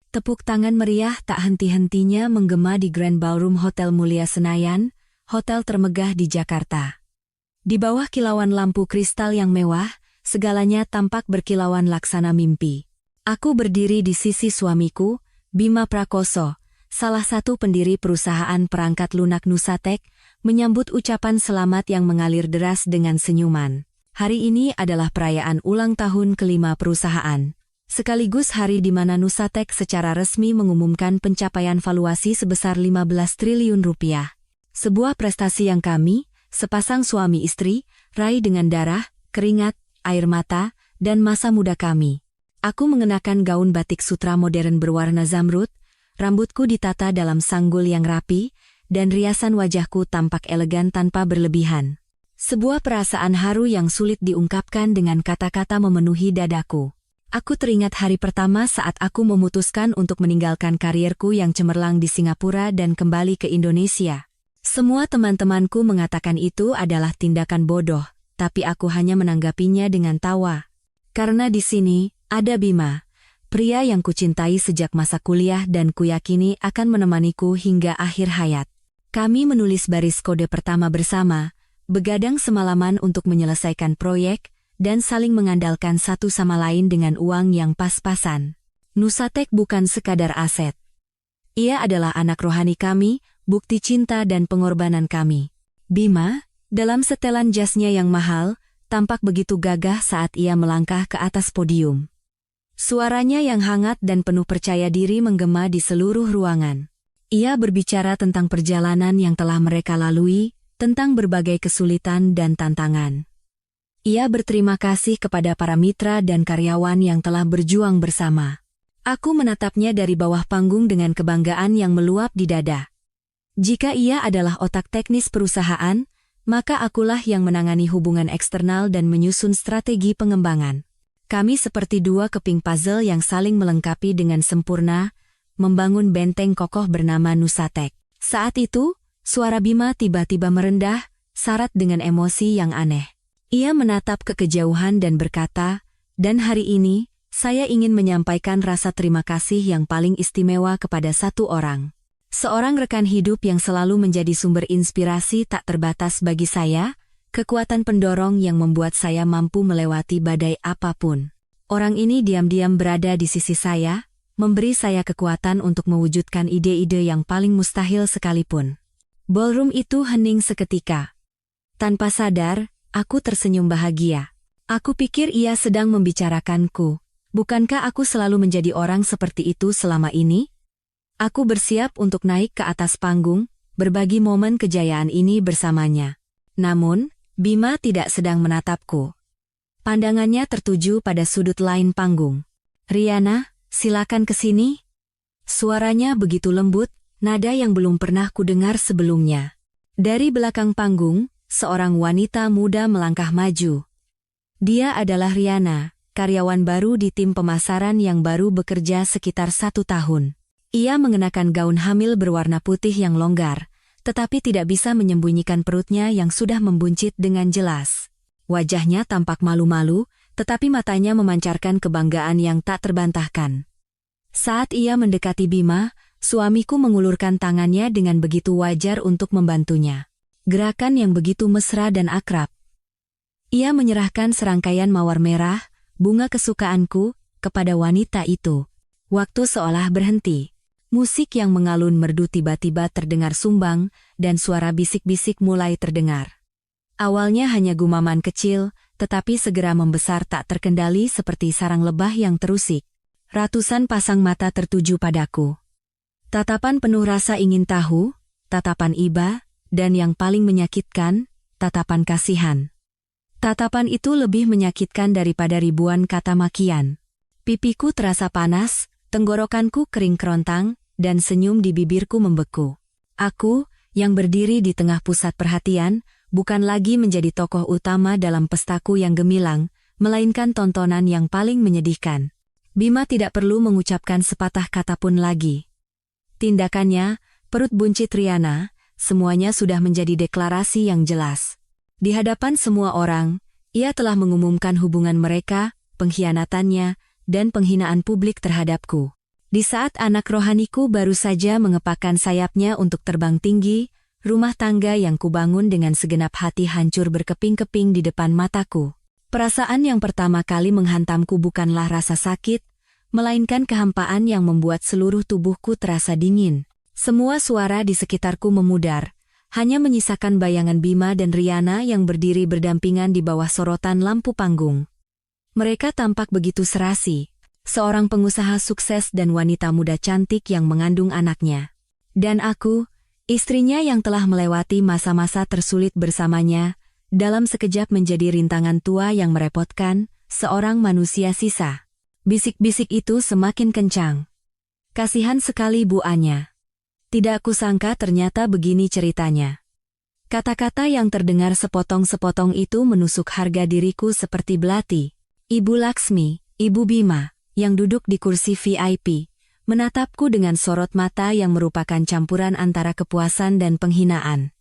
Tepuk tangan meriah tak henti-hentinya menggema di Grand Ballroom Hotel Mulia Senayan, hotel termegah di Jakarta. Di bawah kilauan lampu kristal yang mewah, segalanya tampak berkilauan laksana mimpi. Aku berdiri di sisi suamiku, Bima Prakoso, salah satu pendiri perusahaan perangkat lunak Nusatek, menyambut ucapan selamat yang mengalir deras dengan senyuman. Hari ini adalah perayaan ulang tahun kelima perusahaan. Sekaligus hari di mana Nusatek secara resmi mengumumkan pencapaian valuasi sebesar 15 triliun rupiah. Sebuah prestasi yang kami, sepasang suami istri, raih dengan darah, keringat, air mata, dan masa muda kami. Aku mengenakan gaun batik sutra modern berwarna zamrud, rambutku ditata dalam sanggul yang rapi, dan riasan wajahku tampak elegan tanpa berlebihan. Sebuah perasaan haru yang sulit diungkapkan dengan kata-kata memenuhi dadaku. Aku teringat hari pertama saat aku memutuskan untuk meninggalkan karierku yang cemerlang di Singapura dan kembali ke Indonesia. Semua teman-temanku mengatakan itu adalah tindakan bodoh, tapi aku hanya menanggapinya dengan tawa. Karena di sini ada Bima, pria yang kucintai sejak masa kuliah dan kuyakini akan menemaniku hingga akhir hayat. Kami menulis baris kode pertama bersama, begadang semalaman untuk menyelesaikan proyek, dan saling mengandalkan satu sama lain dengan uang yang pas-pasan. Nusatek bukan sekadar aset. Ia adalah anak rohani kami, bukti cinta dan pengorbanan kami. Bima, dalam setelan jasnya yang mahal, tampak begitu gagah saat ia melangkah ke atas podium. Suaranya yang hangat dan penuh percaya diri menggema di seluruh ruangan. Ia berbicara tentang perjalanan yang telah mereka lalui, tentang berbagai kesulitan dan tantangan. Ia berterima kasih kepada para mitra dan karyawan yang telah berjuang bersama. Aku menatapnya dari bawah panggung dengan kebanggaan yang meluap di dada. Jika ia adalah otak teknis perusahaan, maka akulah yang menangani hubungan eksternal dan menyusun strategi pengembangan. Kami seperti dua keping puzzle yang saling melengkapi dengan sempurna, membangun benteng kokoh bernama Nusatek. Saat itu, suara Bima tiba-tiba merendah, syarat dengan emosi yang aneh. Ia menatap ke kejauhan dan berkata, "Dan hari ini, saya ingin menyampaikan rasa terima kasih yang paling istimewa kepada satu orang. Seorang rekan hidup yang selalu menjadi sumber inspirasi tak terbatas bagi saya, kekuatan pendorong yang membuat saya mampu melewati badai apapun. Orang ini diam-diam berada di sisi saya, memberi saya kekuatan untuk mewujudkan ide-ide yang paling mustahil sekalipun." Ballroom itu hening seketika. Tanpa sadar, aku tersenyum bahagia. Aku pikir ia sedang membicarakanku. Bukankah aku selalu menjadi orang seperti itu selama ini? Aku bersiap untuk naik ke atas panggung, berbagi momen kejayaan ini bersamanya. Namun, Bima tidak sedang menatapku. Pandangannya tertuju pada sudut lain panggung. "Riana, silakan ke sini." Suaranya begitu lembut, nada yang belum pernah kudengar sebelumnya. Dari belakang panggung, seorang wanita muda melangkah maju. Dia adalah Riana, karyawan baru di tim pemasaran yang baru bekerja sekitar 1 tahun. Ia mengenakan gaun hamil berwarna putih yang longgar, tetapi tidak bisa menyembunyikan perutnya yang sudah membuncit dengan jelas. Wajahnya tampak malu-malu, tetapi matanya memancarkan kebanggaan yang tak terbantahkan. Saat ia mendekati Bima, suamiku mengulurkan tangannya dengan begitu wajar untuk membantunya. Gerakan yang begitu mesra dan akrab. Ia menyerahkan serangkaian mawar merah, bunga kesukaanku, kepada wanita itu. Waktu seolah berhenti. Musik yang mengalun merdu tiba-tiba terdengar sumbang, dan suara bisik-bisik mulai terdengar. Awalnya hanya gumaman kecil, tetapi segera membesar tak terkendali seperti sarang lebah yang terusik. Ratusan pasang mata tertuju padaku. Tatapan penuh rasa ingin tahu, tatapan iba, dan yang paling menyakitkan, tatapan kasihan. Tatapan itu lebih menyakitkan daripada ribuan kata makian. Pipiku terasa panas, tenggorokanku kering kerontang, dan senyum di bibirku membeku. Aku, yang berdiri di tengah pusat perhatian, bukan lagi menjadi tokoh utama dalam pestaku yang gemilang, melainkan tontonan yang paling menyedihkan. Bima tidak perlu mengucapkan sepatah kata pun lagi. Tindakannya, perut buncit Riana, semuanya sudah menjadi deklarasi yang jelas. Di hadapan semua orang, ia telah mengumumkan hubungan mereka, pengkhianatannya, dan penghinaan publik terhadapku. Di saat anak rohaniku baru saja mengepakkan sayapnya untuk terbang tinggi, rumah tangga yang kubangun dengan segenap hati hancur berkeping-keping di depan mataku. Perasaan yang pertama kali menghantamku bukanlah rasa sakit, melainkan kehampaan yang membuat seluruh tubuhku terasa dingin. Semua suara di sekitarku memudar, hanya menyisakan bayangan Bima dan Riana yang berdiri berdampingan di bawah sorotan lampu panggung. Mereka tampak begitu serasi, seorang pengusaha sukses dan wanita muda cantik yang mengandung anaknya. Dan aku, istrinya yang telah melewati masa-masa tersulit bersamanya, dalam sekejap menjadi rintangan tua yang merepotkan, seorang manusia sisa. Bisik-bisik itu semakin kencang. Kasihan sekali Bu Anya. Tidak kusangka ternyata begini ceritanya. Kata-kata yang terdengar sepotong-sepotong itu menusuk harga diriku seperti belati. Ibu Laksmi, Ibu Bima, yang duduk di kursi VIP, menatapku dengan sorot mata yang merupakan campuran antara kepuasan dan penghinaan.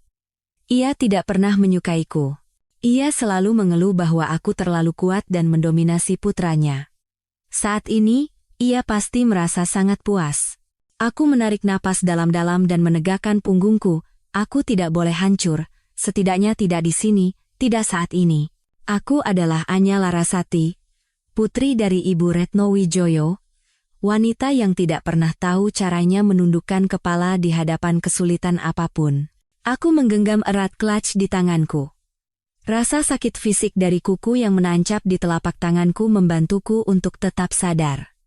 Ia tidak pernah menyukaiku. Ia selalu mengeluh bahwa aku terlalu kuat dan mendominasi putranya. Saat ini, ia pasti merasa sangat puas. Aku menarik napas dalam-dalam dan menegakkan punggungku. Aku tidak boleh hancur, setidaknya tidak di sini, tidak saat ini. Aku adalah Anya Larasati, putri dari Ibu Retno Wijoyo, wanita yang tidak pernah tahu caranya menundukkan kepala di hadapan kesulitan apapun. Aku menggenggam erat clutch di tanganku. Rasa sakit fisik dari kuku yang menancap di telapak tanganku membantuku untuk tetap sadar.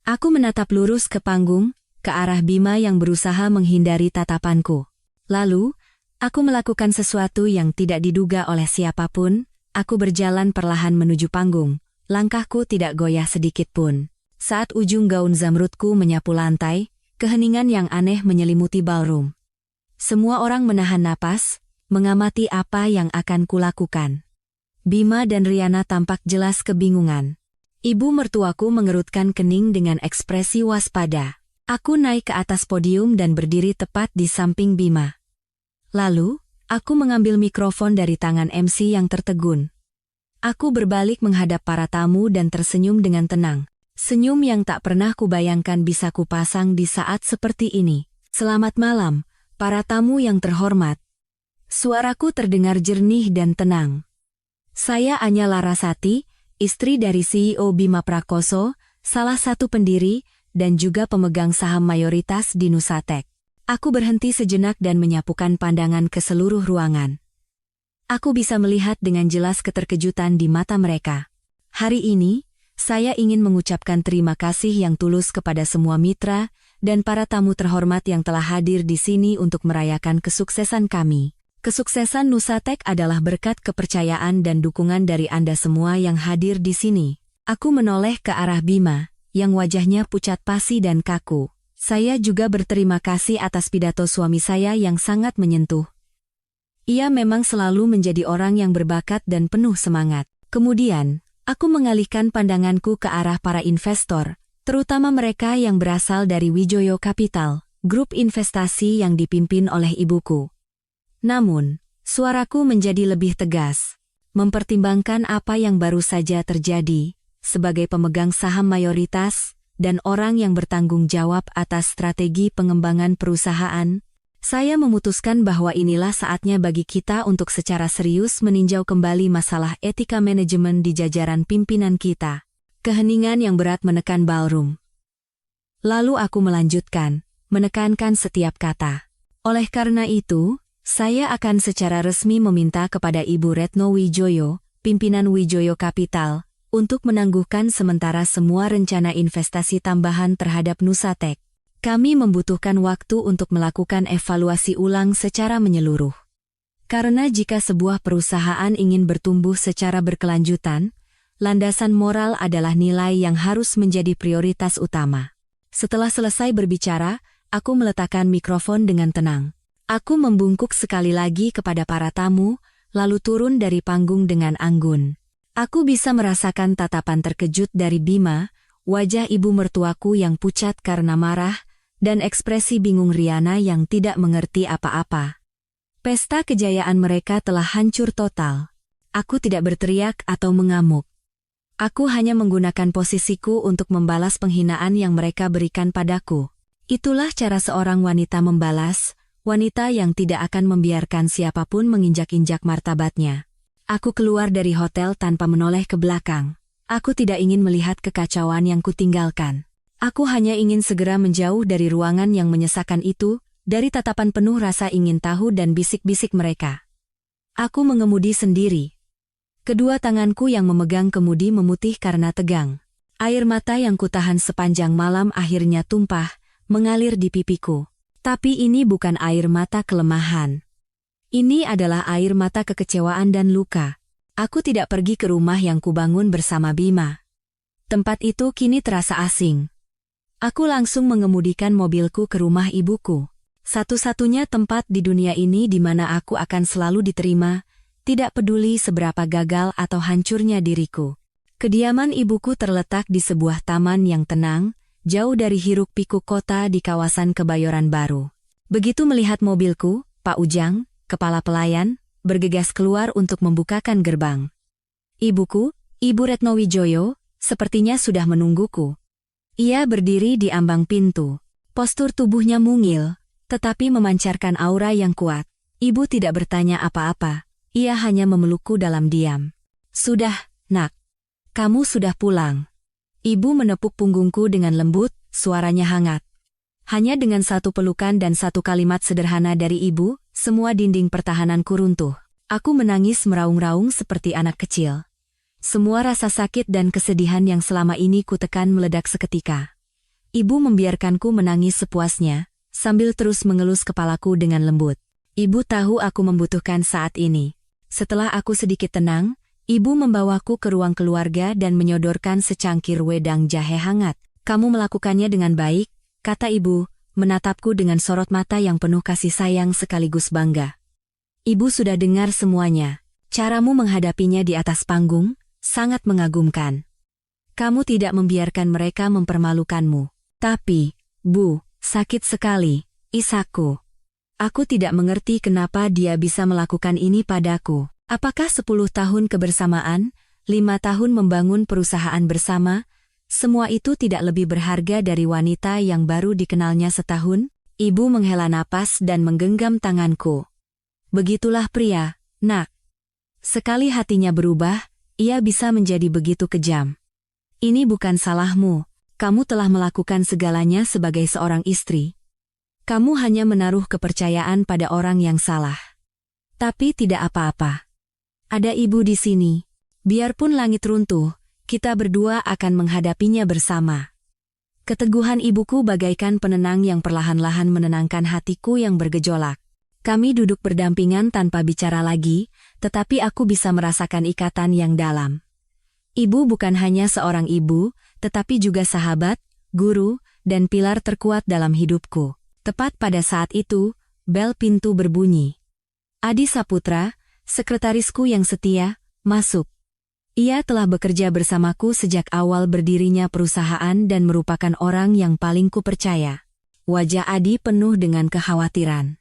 Aku menatap lurus ke panggung, ke arah Bima yang berusaha menghindari tatapanku. Lalu, aku melakukan sesuatu yang tidak diduga oleh siapapun. Aku berjalan perlahan menuju panggung. Langkahku tidak goyah sedikit pun. Saat ujung gaun zamrudku menyapu lantai, keheningan yang aneh menyelimuti ballroom. Semua orang menahan napas, mengamati apa yang akan kulakukan. Bima dan Riana tampak jelas kebingungan. Ibu mertuaku mengerutkan kening dengan ekspresi waspada. Aku naik ke atas podium dan berdiri tepat di samping Bima. Lalu, aku mengambil mikrofon dari tangan MC yang tertegun. Aku berbalik menghadap para tamu dan tersenyum dengan tenang. Senyum yang tak pernah kubayangkan bisa kupasang di saat seperti ini. Selamat malam, para tamu yang terhormat. Suaraku terdengar jernih dan tenang. Saya Anya Larasati, istri dari CEO Bima Prakoso, salah satu pendiri, dan juga pemegang saham mayoritas di Nusatek. Aku berhenti sejenak dan menyapukan pandangan ke seluruh ruangan. Aku bisa melihat dengan jelas keterkejutan di mata mereka. Hari ini, saya ingin mengucapkan terima kasih yang tulus kepada semua mitra dan para tamu terhormat yang telah hadir di sini untuk merayakan kesuksesan kami. Kesuksesan Nusatek adalah berkat kepercayaan dan dukungan dari Anda semua yang hadir di sini. Aku menoleh ke arah Bima, yang wajahnya pucat pasi dan kaku. Saya juga berterima kasih atas pidato suami saya yang sangat menyentuh. Ia memang selalu menjadi orang yang berbakat dan penuh semangat. Kemudian, aku mengalihkan pandanganku ke arah para investor, terutama mereka yang berasal dari Wijoyo Capital, grup investasi yang dipimpin oleh ibuku. Namun, suaraku menjadi lebih tegas. Mempertimbangkan apa yang baru saja terjadi, sebagai pemegang saham mayoritas, dan orang yang bertanggung jawab atas strategi pengembangan perusahaan, saya memutuskan bahwa inilah saatnya bagi kita untuk secara serius meninjau kembali masalah etika manajemen di jajaran pimpinan kita. Keheningan yang berat menekan ballroom. Lalu aku melanjutkan, menekankan setiap kata. Oleh karena itu, saya akan secara resmi meminta kepada Ibu Retno Wijoyo, pimpinan Wijoyo Capital, untuk menangguhkan sementara semua rencana investasi tambahan terhadap Nusatek. Kami membutuhkan waktu untuk melakukan evaluasi ulang secara menyeluruh. Karena jika sebuah perusahaan ingin bertumbuh secara berkelanjutan, landasan moral adalah nilai yang harus menjadi prioritas utama. Setelah selesai berbicara, aku meletakkan mikrofon dengan tenang. Aku membungkuk sekali lagi kepada para tamu, lalu turun dari panggung dengan anggun. Aku bisa merasakan tatapan terkejut dari Bima, wajah ibu mertuaku yang pucat karena marah, dan ekspresi bingung Riana yang tidak mengerti apa-apa. Pesta kejayaan mereka telah hancur total. Aku tidak berteriak atau mengamuk. Aku hanya menggunakan posisiku untuk membalas penghinaan yang mereka berikan padaku. Itulah cara seorang wanita membalas, wanita yang tidak akan membiarkan siapapun menginjak-injak martabatnya. Aku keluar dari hotel tanpa menoleh ke belakang. Aku tidak ingin melihat kekacauan yang kutinggalkan. Aku hanya ingin segera menjauh dari ruangan yang menyesakan itu, dari tatapan penuh rasa ingin tahu dan bisik-bisik mereka. Aku mengemudi sendiri. Kedua tanganku yang memegang kemudi memutih karena tegang. Air mata yang kutahan sepanjang malam akhirnya tumpah, mengalir di pipiku. Tapi ini bukan air mata kelemahan. Ini adalah air mata kekecewaan dan luka. Aku tidak pergi ke rumah yang kubangun bersama Bima. Tempat itu kini terasa asing. Aku langsung mengemudikan mobilku ke rumah ibuku. Satu-satunya tempat di dunia ini di mana aku akan selalu diterima, tidak peduli seberapa gagal atau hancurnya diriku. Kediaman ibuku terletak di sebuah taman yang tenang, jauh dari hiruk-pikuk kota di kawasan Kebayoran Baru. Begitu melihat mobilku, Pak Ujang, kepala pelayan, bergegas keluar untuk membukakan gerbang. Ibuku, Ibu Retno Wijoyo, sepertinya sudah menungguku. Ia berdiri di ambang pintu. Postur tubuhnya mungil, tetapi memancarkan aura yang kuat. Ibu tidak bertanya apa-apa. Ia hanya memelukku dalam diam. Sudah, nak. Kamu sudah pulang. Ibu menepuk punggungku dengan lembut, suaranya hangat. Hanya dengan satu pelukan dan satu kalimat sederhana dari ibu, semua dinding pertahananku runtuh. Aku menangis meraung-raung seperti anak kecil. Semua rasa sakit dan kesedihan yang selama ini kutekan meledak seketika. Ibu membiarkanku menangis sepuasnya, sambil terus mengelus kepalaku dengan lembut. Ibu tahu aku membutuhkan saat ini. Setelah aku sedikit tenang, ibu membawaku ke ruang keluarga dan menyodorkan secangkir wedang jahe hangat. Kamu melakukannya dengan baik, kata ibu, menatapku dengan sorot mata yang penuh kasih sayang sekaligus bangga. Ibu sudah dengar semuanya. Caramu menghadapinya di atas panggung, sangat mengagumkan. Kamu tidak membiarkan mereka mempermalukanmu. Tapi, Bu, sakit sekali, Isaku. Aku tidak mengerti kenapa dia bisa melakukan ini padaku. Apakah 10 tahun kebersamaan, 5 tahun membangun perusahaan bersama, semua itu tidak lebih berharga dari wanita yang baru dikenalnya setahun? Ibu menghela napas dan menggenggam tanganku. Begitulah pria, nak. Sekali hatinya berubah, ia bisa menjadi begitu kejam. Ini bukan salahmu, kamu telah melakukan segalanya sebagai seorang istri. Kamu hanya menaruh kepercayaan pada orang yang salah. Tapi tidak apa-apa. Ada ibu di sini. Biarpun langit runtuh, kita berdua akan menghadapinya bersama. Keteguhan ibuku bagaikan penenang yang perlahan-lahan menenangkan hatiku yang bergejolak. Kami duduk berdampingan tanpa bicara lagi, tetapi aku bisa merasakan ikatan yang dalam. Ibu bukan hanya seorang ibu, tetapi juga sahabat, guru, dan pilar terkuat dalam hidupku. Tepat pada saat itu, bel pintu berbunyi. Adi Saputra, sekretarisku yang setia, masuk. Ia telah bekerja bersamaku sejak awal berdirinya perusahaan dan merupakan orang yang paling kupercaya. Wajah Adi penuh dengan kekhawatiran.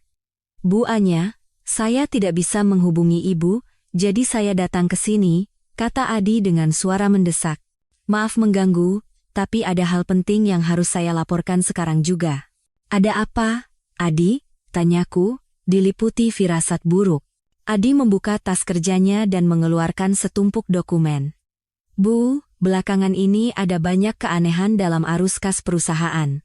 Bu Anya, saya tidak bisa menghubungi ibu, jadi saya datang ke sini, kata Adi dengan suara mendesak. Maaf mengganggu, tapi ada hal penting yang harus saya laporkan sekarang juga. Ada apa, Adi? Tanyaku, diliputi firasat buruk. Adi membuka tas kerjanya dan mengeluarkan setumpuk dokumen. Bu, belakangan ini ada banyak keanehan dalam arus kas perusahaan.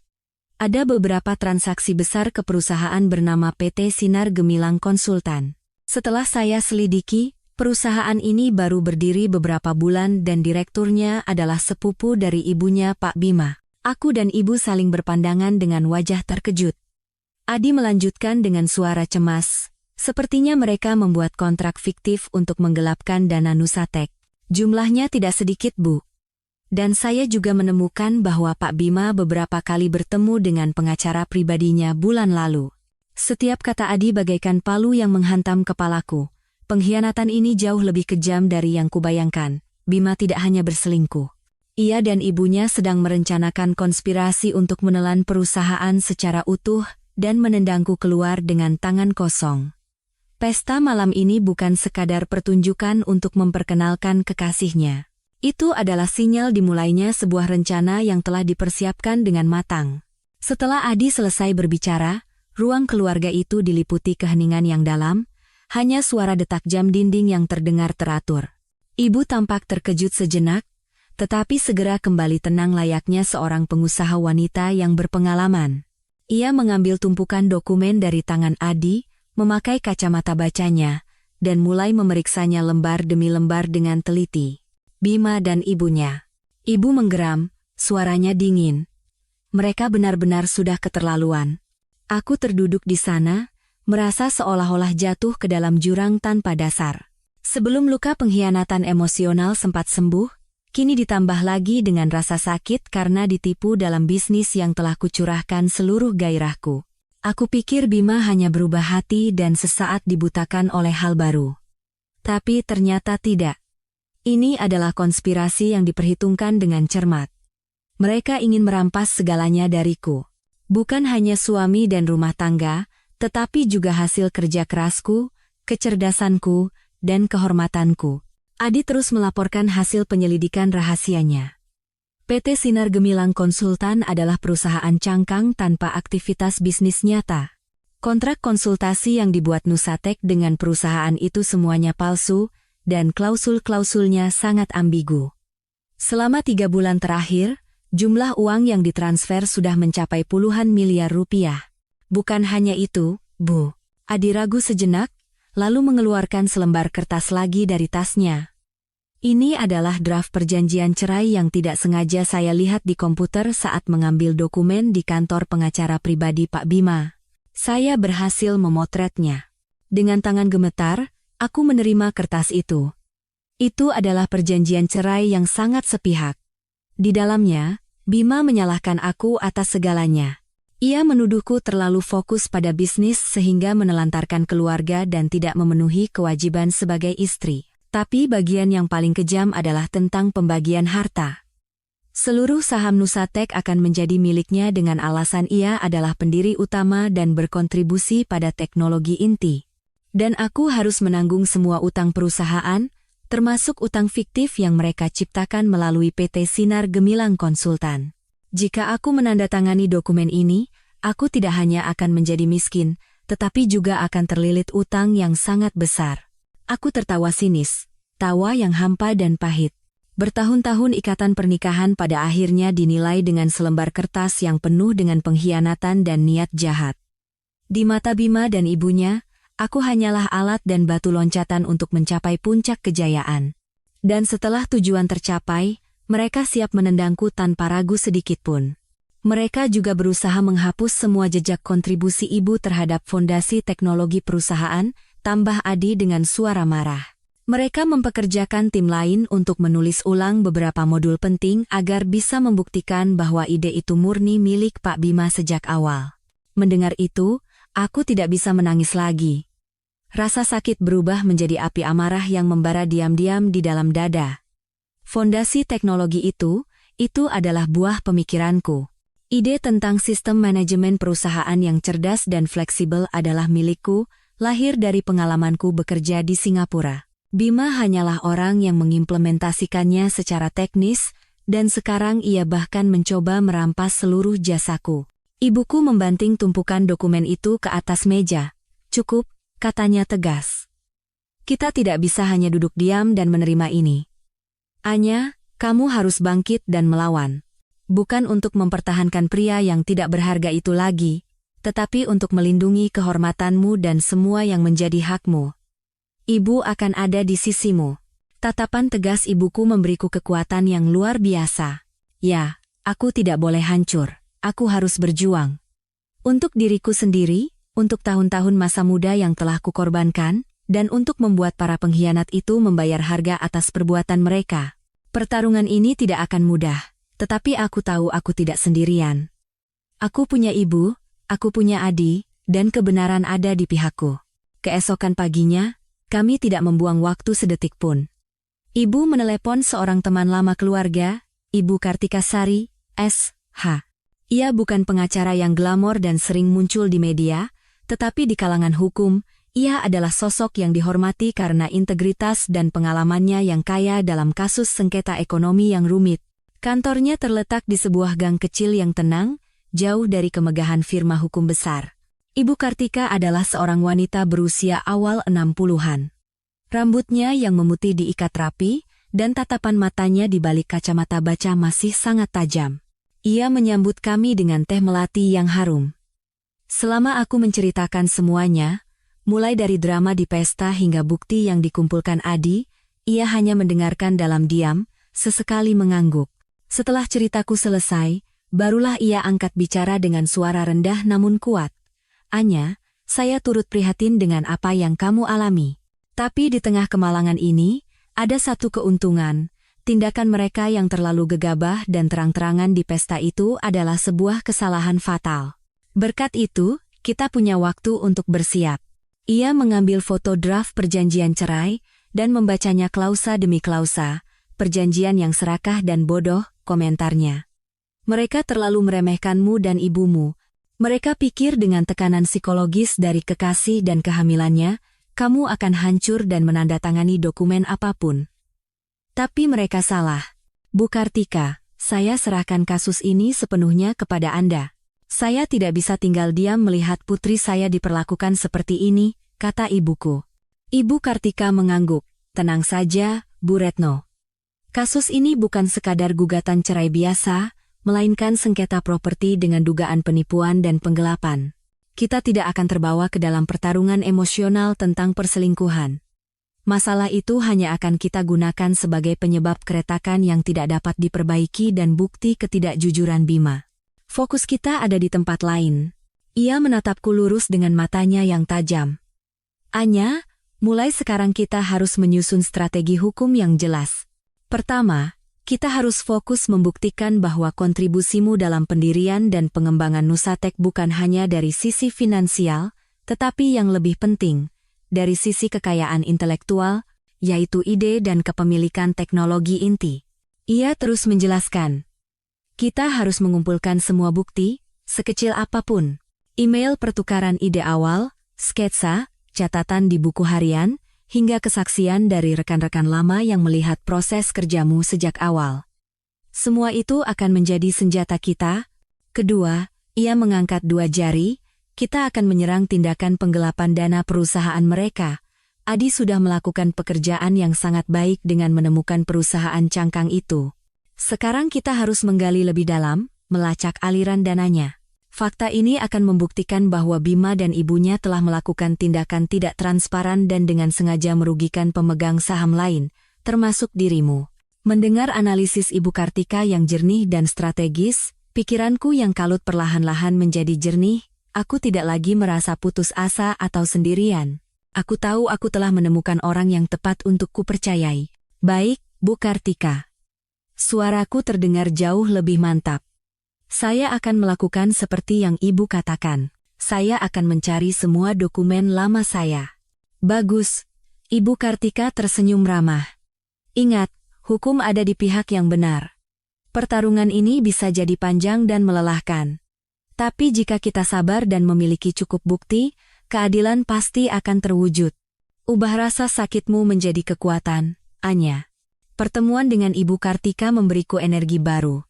Ada beberapa transaksi besar ke perusahaan bernama PT Sinar Gemilang Konsultan. Setelah saya selidiki, perusahaan ini baru berdiri beberapa bulan dan direkturnya adalah sepupu dari ibunya Pak Bima. Aku dan ibu saling berpandangan dengan wajah terkejut. Adi melanjutkan dengan suara cemas. Sepertinya mereka membuat kontrak fiktif untuk menggelapkan dana Nusatek. Jumlahnya tidak sedikit, Bu. Dan saya juga menemukan bahwa Pak Bima beberapa kali bertemu dengan pengacara pribadinya bulan lalu. Setiap kata Adi bagaikan palu yang menghantam kepalaku. Pengkhianatan ini jauh lebih kejam dari yang kubayangkan. Bima tidak hanya berselingkuh. Ia dan ibunya sedang merencanakan konspirasi untuk menelan perusahaan secara utuh dan menendangku keluar dengan tangan kosong. Pesta malam ini bukan sekadar pertunjukan untuk memperkenalkan kekasihnya. Itu adalah sinyal dimulainya sebuah rencana yang telah dipersiapkan dengan matang. Setelah Adi selesai berbicara, ruang keluarga itu diliputi keheningan yang dalam, hanya suara detak jam dinding yang terdengar teratur. Ibu tampak terkejut sejenak, tetapi segera kembali tenang layaknya seorang pengusaha wanita yang berpengalaman. Ia mengambil tumpukan dokumen dari tangan Adi, memakai kacamata bacanya, dan mulai memeriksanya lembar demi lembar dengan teliti. Bima dan ibunya. Ibu menggeram, suaranya dingin. Mereka benar-benar sudah keterlaluan. Aku terduduk di sana, merasa seolah-olah jatuh ke dalam jurang tanpa dasar. Sebelum luka pengkhianatan emosional sempat sembuh, kini ditambah lagi dengan rasa sakit karena ditipu dalam bisnis yang telah kucurahkan seluruh gairahku. Aku pikir Bima hanya berubah hati dan sesaat dibutakan oleh hal baru. Tapi ternyata tidak. Ini adalah konspirasi yang diperhitungkan dengan cermat. Mereka ingin merampas segalanya dariku. Bukan hanya suami dan rumah tangga, tetapi juga hasil kerja kerasku, kecerdasanku, dan kehormatanku. Adi terus melaporkan hasil penyelidikan rahasianya. PT Sinar Gemilang Konsultan adalah perusahaan cangkang tanpa aktivitas bisnis nyata. Kontrak konsultasi yang dibuat Nusatek dengan perusahaan itu semuanya palsu, dan klausul-klausulnya sangat ambigu. Selama 3 bulan terakhir, jumlah uang yang ditransfer sudah mencapai puluhan miliar rupiah. Bukan hanya itu, Bu. Adi ragu sejenak, lalu mengeluarkan selembar kertas lagi dari tasnya. Ini adalah draft perjanjian cerai yang tidak sengaja saya lihat di komputer saat mengambil dokumen di kantor pengacara pribadi Pak Bima. Saya berhasil memotretnya. Dengan tangan gemetar, aku menerima kertas itu. Itu adalah perjanjian cerai yang sangat sepihak. Di dalamnya, Bima menyalahkan aku atas segalanya. Ia menuduhku terlalu fokus pada bisnis sehingga menelantarkan keluarga dan tidak memenuhi kewajiban sebagai istri. Tapi bagian yang paling kejam adalah tentang pembagian harta. Seluruh saham Nusatek akan menjadi miliknya dengan alasan ia adalah pendiri utama dan berkontribusi pada teknologi inti. Dan aku harus menanggung semua utang perusahaan, termasuk utang fiktif yang mereka ciptakan melalui PT Sinar Gemilang Konsultan. Jika aku menandatangani dokumen ini, aku tidak hanya akan menjadi miskin, tetapi juga akan terlilit utang yang sangat besar. Aku tertawa sinis, tawa yang hampa dan pahit. Bertahun-tahun ikatan pernikahan pada akhirnya dinilai dengan selembar kertas yang penuh dengan pengkhianatan dan niat jahat. Di mata Bima dan ibunya, aku hanyalah alat dan batu loncatan untuk mencapai puncak kejayaan. Dan setelah tujuan tercapai, mereka siap menendangku tanpa ragu sedikitpun. Mereka juga berusaha menghapus semua jejak kontribusi ibu terhadap fondasi teknologi perusahaan, tambah Adi dengan suara marah. Mereka mempekerjakan tim lain untuk menulis ulang beberapa modul penting agar bisa membuktikan bahwa ide itu murni milik Pak Bima sejak awal. Mendengar itu, aku tidak bisa menangis lagi. Rasa sakit berubah menjadi api amarah yang membara diam-diam di dalam dada. Fondasi teknologi itu adalah buah pemikiranku. Ide tentang sistem manajemen perusahaan yang cerdas dan fleksibel adalah milikku, lahir dari pengalamanku bekerja di Singapura. Bima hanyalah orang yang mengimplementasikannya secara teknis, dan sekarang ia bahkan mencoba merampas seluruh jasaku. Ibuku membanting tumpukan dokumen itu ke atas meja. Cukup, katanya tegas. Kita tidak bisa hanya duduk diam dan menerima ini. Anya, kamu harus bangkit dan melawan. Bukan untuk mempertahankan pria yang tidak berharga itu lagi, tetapi untuk melindungi kehormatanmu dan semua yang menjadi hakmu. Ibu akan ada di sisimu. Tatapan tegas ibuku memberiku kekuatan yang luar biasa. Ya, aku tidak boleh hancur. Aku harus berjuang. Untuk diriku sendiri, untuk tahun-tahun masa muda yang telah kukorbankan, dan untuk membuat para pengkhianat itu membayar harga atas perbuatan mereka. Pertarungan ini tidak akan mudah, tetapi aku tahu aku tidak sendirian. Aku punya ibu, aku punya Adi, dan kebenaran ada di pihakku. Keesokan paginya, kami tidak membuang waktu sedetik pun. Ibu menelepon seorang teman lama keluarga, Ibu Kartika Sari, S.H. Ia bukan pengacara yang glamor dan sering muncul di media, tetapi di kalangan hukum, Ia adalah sosok yang dihormati karena integritas dan pengalamannya yang kaya dalam kasus sengketa ekonomi yang rumit. Kantornya terletak di sebuah gang kecil yang tenang, jauh dari kemegahan firma hukum besar. Ibu Kartika adalah seorang wanita berusia awal 60-an. Rambutnya yang memutih diikat rapi, dan tatapan matanya di balik kacamata baca masih sangat tajam. Ia menyambut kami dengan teh melati yang harum. Selama aku menceritakan semuanya, mulai dari drama di pesta hingga bukti yang dikumpulkan Adi, ia hanya mendengarkan dalam diam, sesekali mengangguk. Setelah ceritaku selesai, barulah ia angkat bicara dengan suara rendah namun kuat. Anya, saya turut prihatin dengan apa yang kamu alami. Tapi di tengah kemalangan ini, ada satu keuntungan. Tindakan mereka yang terlalu gegabah dan terang-terangan di pesta itu adalah sebuah kesalahan fatal. Berkat itu, kita punya waktu untuk bersiap. Ia mengambil foto draft perjanjian cerai dan membacanya klausa demi klausa, perjanjian yang serakah dan bodoh, komentarnya. Mereka terlalu meremehkanmu dan ibumu. Mereka pikir dengan tekanan psikologis dari kekasih dan kehamilannya, kamu akan hancur dan menandatangani dokumen apapun. Tapi mereka salah. Bu Kartika, saya serahkan kasus ini sepenuhnya kepada Anda. Saya tidak bisa tinggal diam melihat putri saya diperlakukan seperti ini, kata ibuku. Ibu Kartika mengangguk. Tenang saja, Bu Retno. Kasus ini bukan sekadar gugatan cerai biasa, melainkan sengketa properti dengan dugaan penipuan dan penggelapan. Kita tidak akan terbawa ke dalam pertarungan emosional tentang perselingkuhan. Masalah itu hanya akan kita gunakan sebagai penyebab keretakan yang tidak dapat diperbaiki dan bukti ketidakjujuran Bima. Fokus kita ada di tempat lain. Ia menatapku lurus dengan matanya yang tajam. Anya, mulai sekarang kita harus menyusun strategi hukum yang jelas. Pertama, kita harus fokus membuktikan bahwa kontribusimu dalam pendirian dan pengembangan Nusatek bukan hanya dari sisi finansial, tetapi yang lebih penting, dari sisi kekayaan intelektual, yaitu ide dan kepemilikan teknologi inti. Ia terus menjelaskan. Kita harus mengumpulkan semua bukti, sekecil apapun. Email pertukaran ide awal, sketsa, catatan di buku harian, hingga kesaksian dari rekan-rekan lama yang melihat proses kerjamu sejak awal. Semua itu akan menjadi senjata kita. Kedua, ia mengangkat dua jari, kita akan menyerang tindakan penggelapan dana perusahaan mereka. Adi sudah melakukan pekerjaan yang sangat baik dengan menemukan perusahaan cangkang itu. Sekarang kita harus menggali lebih dalam, melacak aliran dananya. Fakta ini akan membuktikan bahwa Bima dan ibunya telah melakukan tindakan tidak transparan dan dengan sengaja merugikan pemegang saham lain, termasuk dirimu. Mendengar analisis Ibu Kartika yang jernih dan strategis, pikiranku yang kalut perlahan-lahan menjadi jernih. Aku tidak lagi merasa putus asa atau sendirian. Aku tahu aku telah menemukan orang yang tepat untuk kupercayai. Baik, Bu Kartika. Suaraku terdengar jauh lebih mantap. Saya akan melakukan seperti yang Ibu katakan. Saya akan mencari semua dokumen lama saya. Bagus. Ibu Kartika tersenyum ramah. Ingat, hukum ada di pihak yang benar. Pertarungan ini bisa jadi panjang dan melelahkan. Tapi jika kita sabar dan memiliki cukup bukti, keadilan pasti akan terwujud. Ubah rasa sakitmu menjadi kekuatan, Anya. Pertemuan dengan Ibu Kartika memberiku energi baru.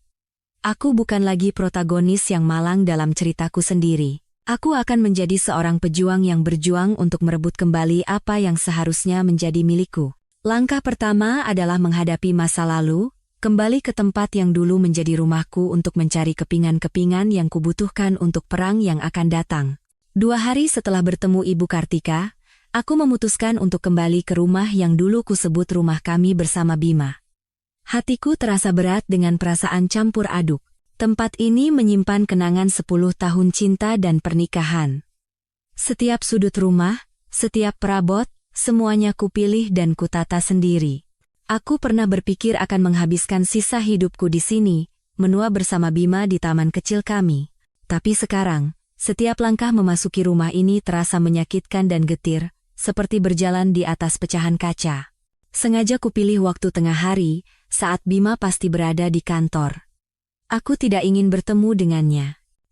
Aku bukan lagi protagonis yang malang dalam ceritaku sendiri. Aku akan menjadi seorang pejuang yang berjuang untuk merebut kembali apa yang seharusnya menjadi milikku. Langkah pertama adalah menghadapi masa lalu, kembali ke tempat yang dulu menjadi rumahku untuk mencari kepingan-kepingan yang kubutuhkan untuk perang yang akan datang. 2 hari setelah bertemu Ibu Kartika, aku memutuskan untuk kembali ke rumah yang dulu kusebut rumah kami bersama Bima. Hatiku terasa berat dengan perasaan campur aduk. Tempat ini menyimpan kenangan 10 tahun cinta dan pernikahan. Setiap sudut rumah, setiap perabot, semuanya kupilih dan kutata sendiri. Aku pernah berpikir akan menghabiskan sisa hidupku di sini, menua bersama Bima di taman kecil kami. Tapi sekarang, setiap langkah memasuki rumah ini terasa menyakitkan dan getir, seperti berjalan di atas pecahan kaca. Sengaja kupilih waktu tengah hari, saat Bima pasti berada di kantor. Aku tidak ingin bertemu dengannya.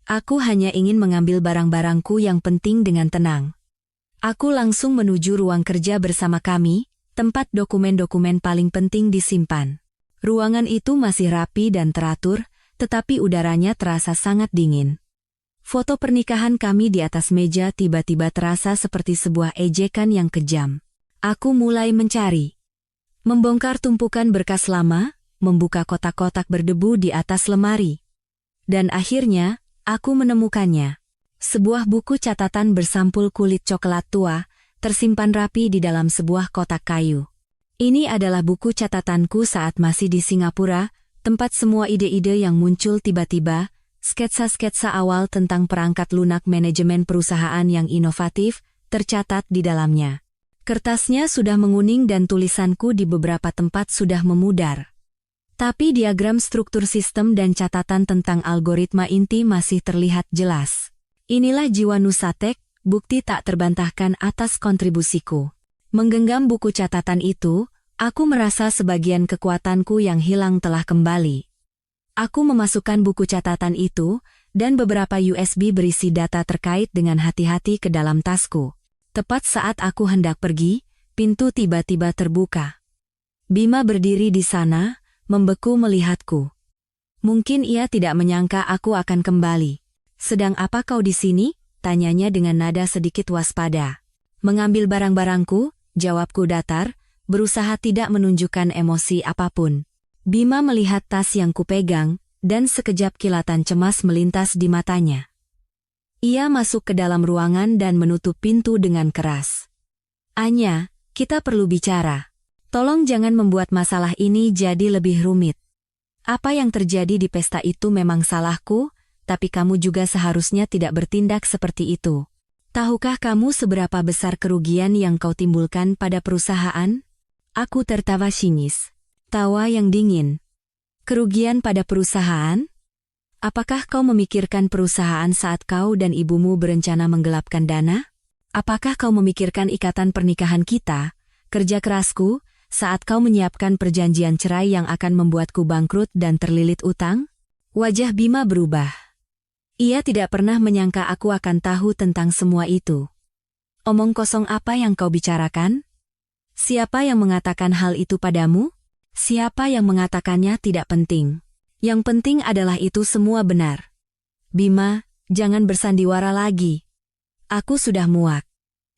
Aku hanya ingin mengambil barang-barangku yang penting dengan tenang. Aku langsung menuju ruang kerja bersama kami, tempat dokumen-dokumen paling penting disimpan. Ruangan itu masih rapi dan teratur, tetapi udaranya terasa sangat dingin. Foto pernikahan kami di atas meja tiba-tiba terasa seperti sebuah ejekan yang kejam. Aku mulai mencari. Membongkar tumpukan berkas lama, membuka kotak-kotak berdebu di atas lemari. Dan akhirnya, aku menemukannya. Sebuah buku catatan bersampul kulit coklat tua, tersimpan rapi di dalam sebuah kotak kayu. Ini adalah buku catatanku saat masih di Singapura, tempat semua ide-ide yang muncul tiba-tiba, sketsa-sketsa awal tentang perangkat lunak manajemen perusahaan yang inovatif, tercatat di dalamnya. Kertasnya sudah menguning dan tulisanku di beberapa tempat sudah memudar. Tapi diagram struktur sistem dan catatan tentang algoritma inti masih terlihat jelas. Inilah jiwa Nusatek, bukti tak terbantahkan atas kontribusiku. Menggenggam buku catatan itu, aku merasa sebagian kekuatanku yang hilang telah kembali. Aku memasukkan buku catatan itu, dan beberapa USB berisi data terkait dengan hati-hati ke dalam tasku. Tepat saat aku hendak pergi, pintu tiba-tiba terbuka. Bima berdiri di sana, membeku melihatku. Mungkin ia tidak menyangka aku akan kembali. "Sedang apa kau di sini?" tanyanya dengan nada sedikit waspada. "Mengambil barang-barangku," jawabku datar, berusaha tidak menunjukkan emosi apapun. Bima melihat tas yang kupegang, dan sekejap kilatan cemas melintas di matanya. Ia masuk ke dalam ruangan dan menutup pintu dengan keras. "Anya, kita perlu bicara. Tolong jangan membuat masalah ini jadi lebih rumit. Apa yang terjadi di pesta itu memang salahku, tapi kamu juga seharusnya tidak bertindak seperti itu. Tahukah kamu seberapa besar kerugian yang kau timbulkan pada perusahaan?" Aku tertawa sinis. Tawa yang dingin. "Kerugian pada perusahaan? Apakah kau memikirkan perusahaan saat kau dan ibumu berencana menggelapkan dana? Apakah kau memikirkan ikatan pernikahan kita, kerja kerasku, saat kau menyiapkan perjanjian cerai yang akan membuatku bangkrut dan terlilit utang?" Wajah Bima berubah. Ia tidak pernah menyangka aku akan tahu tentang semua itu. "Omong kosong apa yang kau bicarakan? Siapa yang mengatakan hal itu padamu? Siapa yang mengatakannya tidak penting? Yang penting adalah itu semua benar. Bima, jangan bersandiwara lagi. Aku sudah muak."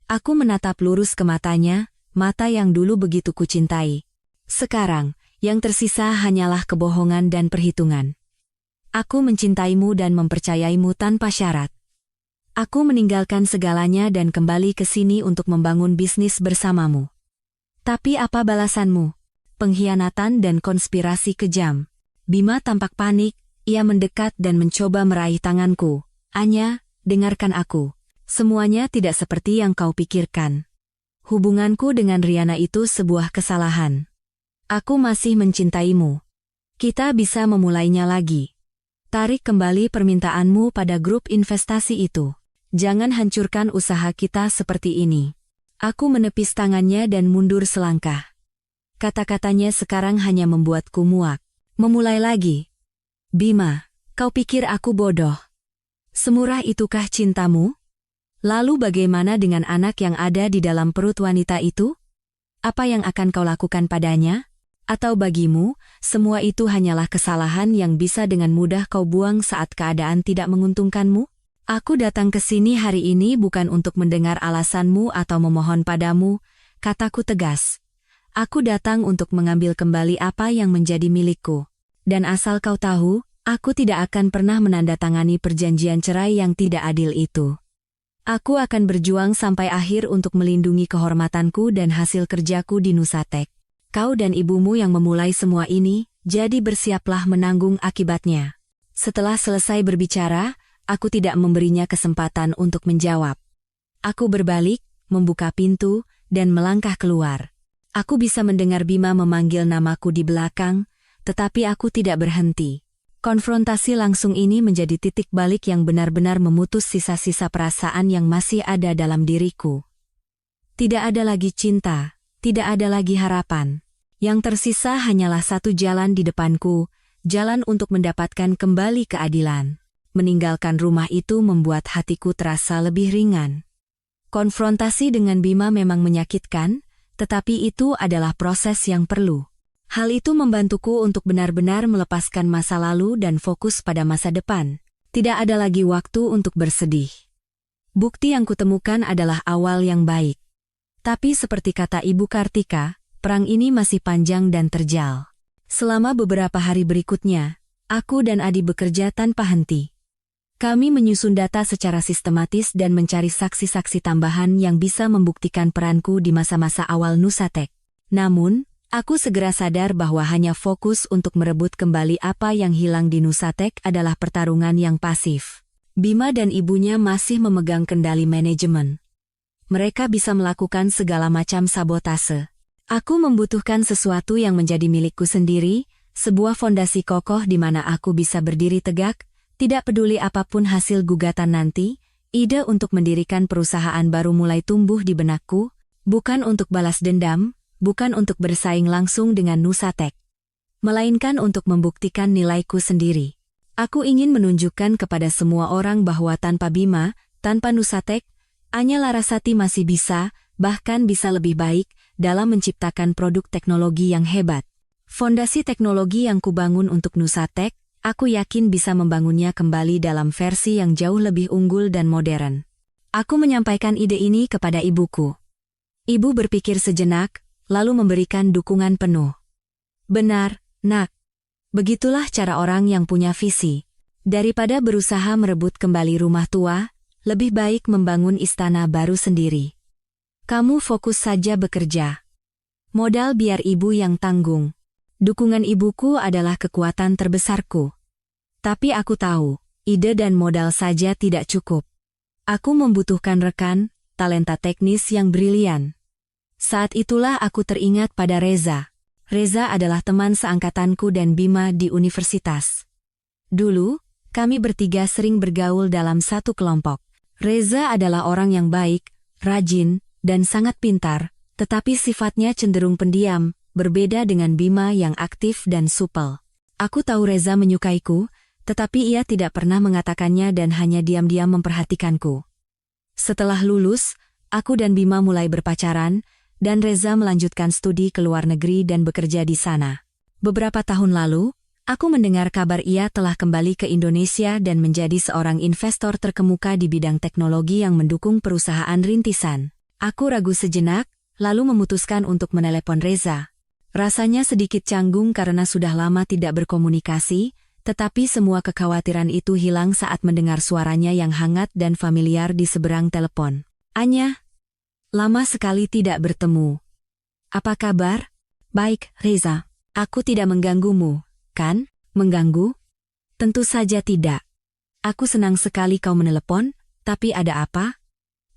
Aku menatap lurus ke matanya, mata yang dulu begitu kucintai. Sekarang, yang tersisa hanyalah kebohongan dan perhitungan. Aku mencintaimu dan mempercayaimu tanpa syarat. Aku meninggalkan segalanya dan kembali ke sini untuk membangun bisnis bersamamu. Tapi apa balasanmu? Pengkhianatan dan konspirasi kejam. Bima tampak panik, ia mendekat dan mencoba meraih tanganku. "Anya, dengarkan aku. Semuanya tidak seperti yang kau pikirkan. Hubunganku dengan Riana itu sebuah kesalahan. Aku masih mencintaimu. Kita bisa memulainya lagi. Tarik kembali permintaanmu pada grup investasi itu. Jangan hancurkan usaha kita seperti ini." Aku menepis tangannya dan mundur selangkah. Kata-katanya sekarang hanya membuatku muak. "Memulai lagi? Bima, kau pikir aku bodoh? Semurah itukah cintamu? Lalu bagaimana dengan anak yang ada di dalam perut wanita itu? Apa yang akan kau lakukan padanya? Atau bagimu, semua itu hanyalah kesalahan yang bisa dengan mudah kau buang saat keadaan tidak menguntungkanmu? Aku datang ke sini hari ini bukan untuk mendengar alasanmu atau memohon padamu," kataku tegas. "Aku datang untuk mengambil kembali apa yang menjadi milikku. Dan asal kau tahu, aku tidak akan pernah menandatangani perjanjian cerai yang tidak adil itu. Aku akan berjuang sampai akhir untuk melindungi kehormatanku dan hasil kerjaku di Nusatek. Kau dan ibumu yang memulai semua ini, jadi bersiaplah menanggung akibatnya." Setelah selesai berbicara, aku tidak memberinya kesempatan untuk menjawab. Aku berbalik, membuka pintu, dan melangkah keluar. Aku bisa mendengar Bima memanggil namaku di belakang, tetapi aku tidak berhenti. Konfrontasi langsung ini menjadi titik balik yang benar-benar memutus sisa-sisa perasaan yang masih ada dalam diriku. Tidak ada lagi cinta, tidak ada lagi harapan. Yang tersisa hanyalah satu jalan di depanku, jalan untuk mendapatkan kembali keadilan. Meninggalkan rumah itu membuat hatiku terasa lebih ringan. Konfrontasi dengan Bima memang menyakitkan, tetapi itu adalah proses yang perlu. Hal itu membantuku untuk benar-benar melepaskan masa lalu dan fokus pada masa depan. Tidak ada lagi waktu untuk bersedih. Bukti yang kutemukan adalah awal yang baik. Tapi seperti kata Ibu Kartika, perang ini masih panjang dan terjal. Selama beberapa hari berikutnya, aku dan Adi bekerja tanpa henti. Kami menyusun data secara sistematis dan mencari saksi-saksi tambahan yang bisa membuktikan peranku di masa-masa awal Nusatek. Namun, aku segera sadar bahwa hanya fokus untuk merebut kembali apa yang hilang di Nusatek adalah pertarungan yang pasif. Bima dan ibunya masih memegang kendali manajemen. Mereka bisa melakukan segala macam sabotase. Aku membutuhkan sesuatu yang menjadi milikku sendiri, sebuah fondasi kokoh di mana aku bisa berdiri tegak, tidak peduli apapun hasil gugatan nanti. Ide untuk mendirikan perusahaan baru mulai tumbuh di benakku, bukan untuk balas dendam, bukan untuk bersaing langsung dengan Nusatek, melainkan untuk membuktikan nilaiku sendiri. Aku ingin menunjukkan kepada semua orang bahwa tanpa Bima, tanpa Nusatek, Anya Larasati masih bisa, bahkan bisa lebih baik, dalam menciptakan produk teknologi yang hebat. Fondasi teknologi yang kubangun untuk Nusatek, aku yakin bisa membangunnya kembali dalam versi yang jauh lebih unggul dan modern. Aku menyampaikan ide ini kepada ibuku. Ibu berpikir sejenak, lalu memberikan dukungan penuh. Benar, Nak. Begitulah cara orang yang punya visi. Daripada berusaha merebut kembali rumah tua, lebih baik membangun istana baru sendiri. Kamu fokus saja bekerja. Modal biar ibu yang tanggung. Dukungan ibuku adalah kekuatan terbesarku. Tapi aku tahu, ide dan modal saja tidak cukup. Aku membutuhkan rekan, talenta teknis yang brilian. Saat itulah aku teringat pada Reza. Reza adalah teman seangkatanku dan Bima di universitas. Dulu, kami bertiga sering bergaul dalam satu kelompok. Reza adalah orang yang baik, rajin, dan sangat pintar, tetapi sifatnya cenderung pendiam, berbeda dengan Bima yang aktif dan supel. Aku tahu Reza menyukaiku, tetapi ia tidak pernah mengatakannya dan hanya diam-diam memperhatikanku. Setelah lulus, aku dan Bima mulai berpacaran, dan Reza melanjutkan studi ke luar negeri dan bekerja di sana. Beberapa tahun lalu, aku mendengar kabar ia telah kembali ke Indonesia dan menjadi seorang investor terkemuka di bidang teknologi yang mendukung perusahaan rintisan. Aku ragu sejenak, lalu memutuskan untuk menelepon Reza. Rasanya sedikit canggung karena sudah lama tidak berkomunikasi, tetapi semua kekhawatiran itu hilang saat mendengar suaranya yang hangat dan familiar di seberang telepon. Anya. Lama sekali tidak bertemu. Apa kabar? Baik, Reza. Aku tidak mengganggumu, kan? Mengganggu? Tentu saja tidak. Aku senang sekali kau menelepon, tapi ada apa?